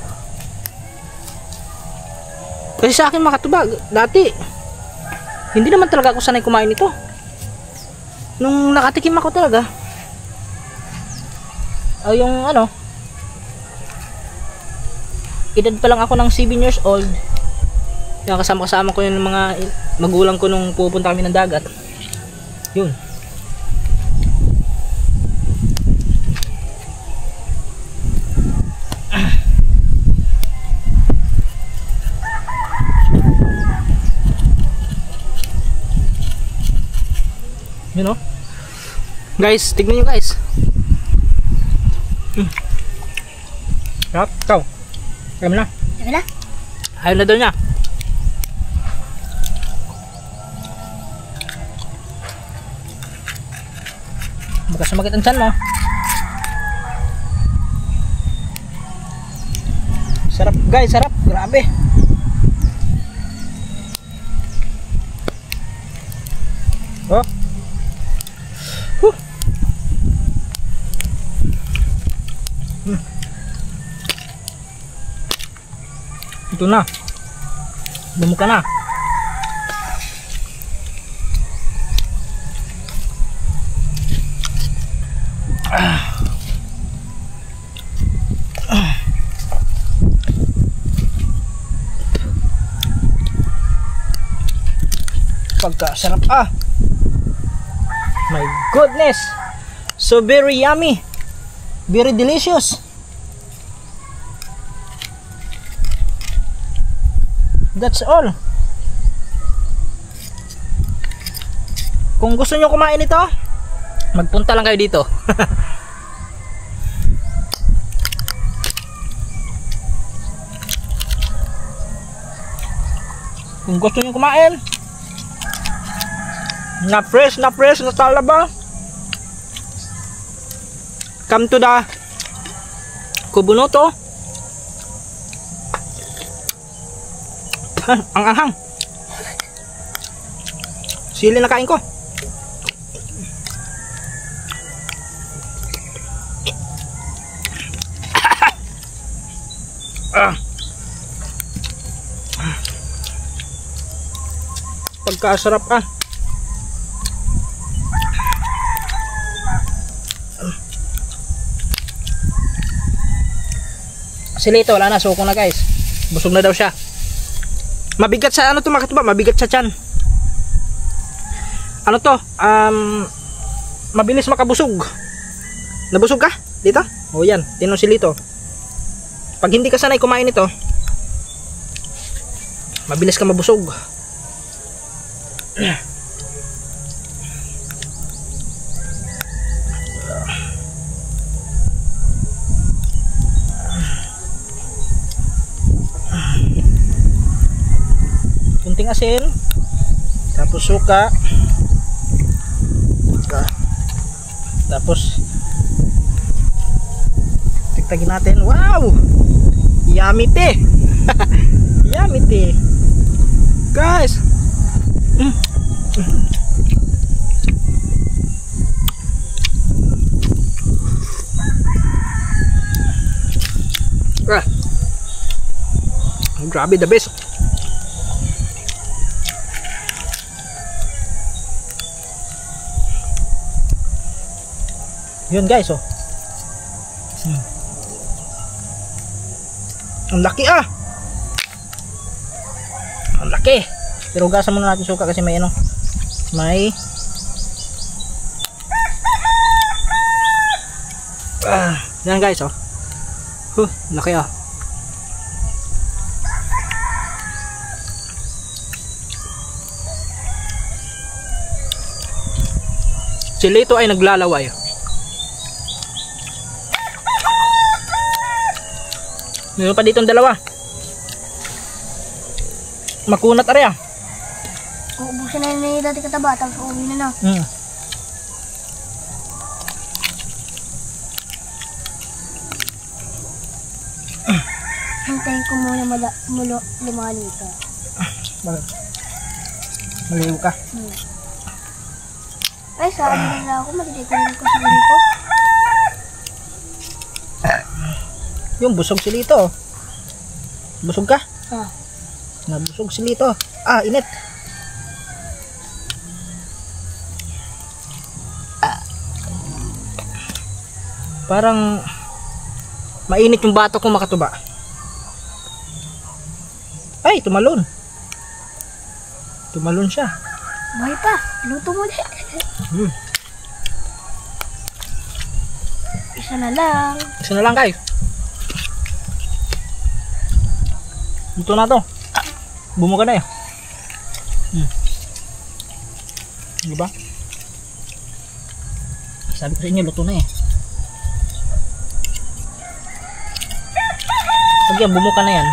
Kasi sa akin mga katubag, dati hindi naman talaga ako sanay kumain nito. Nung nakatikim ako talaga, ay yung ano, edad pa lang ako ng 7 years old. Yung kasama ko yung mga magulang ko nung pupunta kami ng dagat. Yun. Yun o. Guys, tignan nyo guys. Sarap, ikaw. Kaya mo na. Teka na. Ayaw na daw niya. Baka sumakit ang tiyan mo. Sarap guys, sarap. Grabe. Oh. Ito na. Bumuka na. Pagkasarap ah. My goodness. So very yummy. Very delicious. That's all. Kung gusto nyo kumain ito, magpunta lang kayo dito. Kung gusto nyo kumain na fresh na talaba, come to the Kubunoto. Ang anghang. Sili na kain ko. Pagkasarap ah. Sili ito, wala na, suko na guys. Busog na daw siya. Mabigat sa ano to mga katuba, mabigat sa tiyan. Ano to? Mabilis makabusog. Nabusog ka? Dito? O yan, tinong silito. Pag hindi ka sanay kumain ito, mabilis ka mabusog. Kunting asin, tapos suka, tapos tigtagin natin. Wow, yummy te. Yummy te guys. Grabe, the best. Yun guys, oh. Ang laki ah. Ang laki. Pero hugasan muna natin suka kasi may ano. May yan guys, oh. Laki ah. Sila ito ay naglalaway. Meron pa dito ang dalawa. Makunat ari ah. Uubusin na yun dati kataba, tapos uuwi na na. Hintayin ko muna mulo 5 lito. Maliw ka. Ay, sabi nila ako, matitikunin ko siguro ko. Yung busog sila ito. Busog ka? Nabusog si Lito. Ah, init. Parang mainit yung bato ko, mga katuba. Ay, tumalon. Tumalon siya. Buhay pa. Luto mo din. Isa na lang. Isa na lang, guys. Luto na to. Bumuka na eh. Diba? Sabi ko sa inyo, luto na eh. Pag yan, bumuka na yan.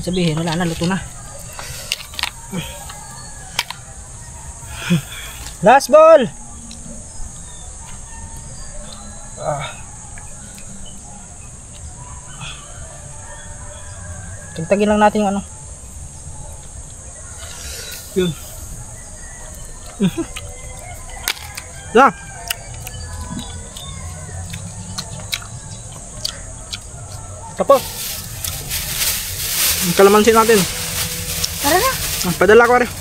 Sabihin, wala na, luto na. Last ball! Tagtagin lang natin yung ano. Yun. Yeah. Tapos. Ang kalamansi natin. Tara na. Padala ko rin.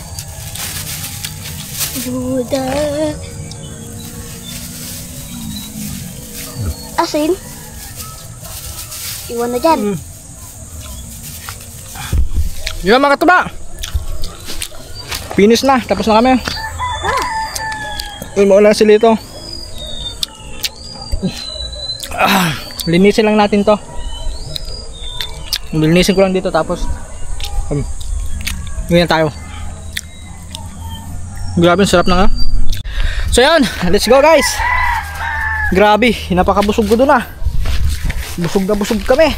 Duda. Asin. Iwan na dyan. Yun mga katuba. Finish na. Tapos na kami. Yun, mauna sila ito. Linisin lang natin to. Linisin ko lang dito tapos ganyan tayo. Grabe, sarap na nga. So yan, let's go guys. Grabe, napakabusog ko doon ah. Busog na busog kami.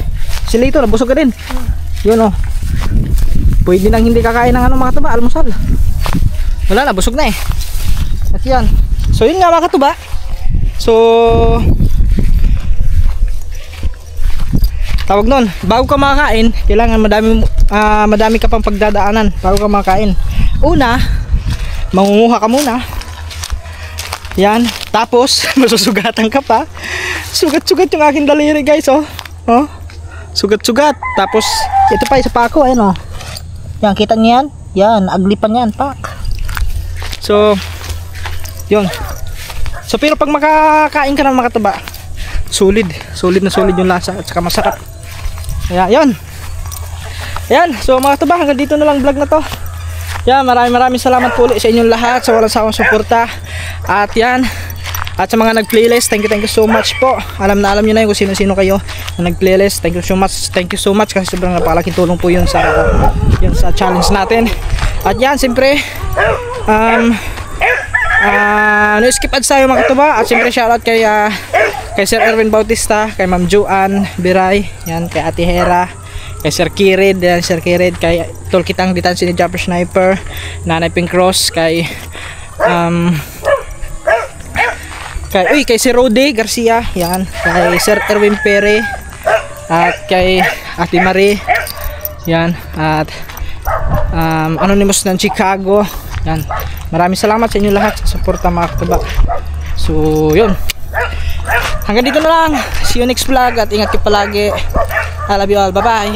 Sila ito, nabusog ka din. Yun oh. Pwede nang hindi kakain ng ano mga katuba, almusal. Wala na, busog na eh. At yan. So yun nga mga katuba. So tawag nun, bago ka makakain, kailangan madami ka pang pagdadaanan bago ka makakain. Una, mangunguha ka muna. Yan, tapos masusugatan ka pa. Sugat-sugat yung aking daliri guys oh. Oh. Sugat-sugat. Tapos ito pa isa pa ako, ayun oh. Yan, kita niyo yan? Yan, aglipan yan, pak. So, yun. So pero pag makakain ka ng mga katuba, solid na solid yung lasa at saka masarap. Kaya yun. Ayan, so mga katuba, hanggang dito na lang vlog na to. Yan, maraming salamat po ulit sa inyong lahat sa walang sawang suporta. At yan, at sa mga nag-playlist, thank you so much po. Alam nyo na yun kung sino-sino kayo na nag-playlist. Thank you so much kasi sobrang napakalaking tulong po yun sa challenge natin. At yan, siyempre no skip ads tayo mga katuba. At siyempre shoutout kay Sir Erwin Bautista, kay Ma'am Joanne Biray, yan, kay Ate Hera, kay Sir Kirid, kay Tol Kitang Ditansi ni Jumper Sniper, Nanay Pink Cross, kay Sir Rode Garcia, yan, kay Sir Erwin Pere, at kay Ate Marie, yan, at Anonymous ng Chicago, yan. Maraming salamat sa inyo lahat sa suporta mga katuba. So yun, hanggang dito na lang. See you next vlog at ingat kayo palagi. I love you all, bye bye.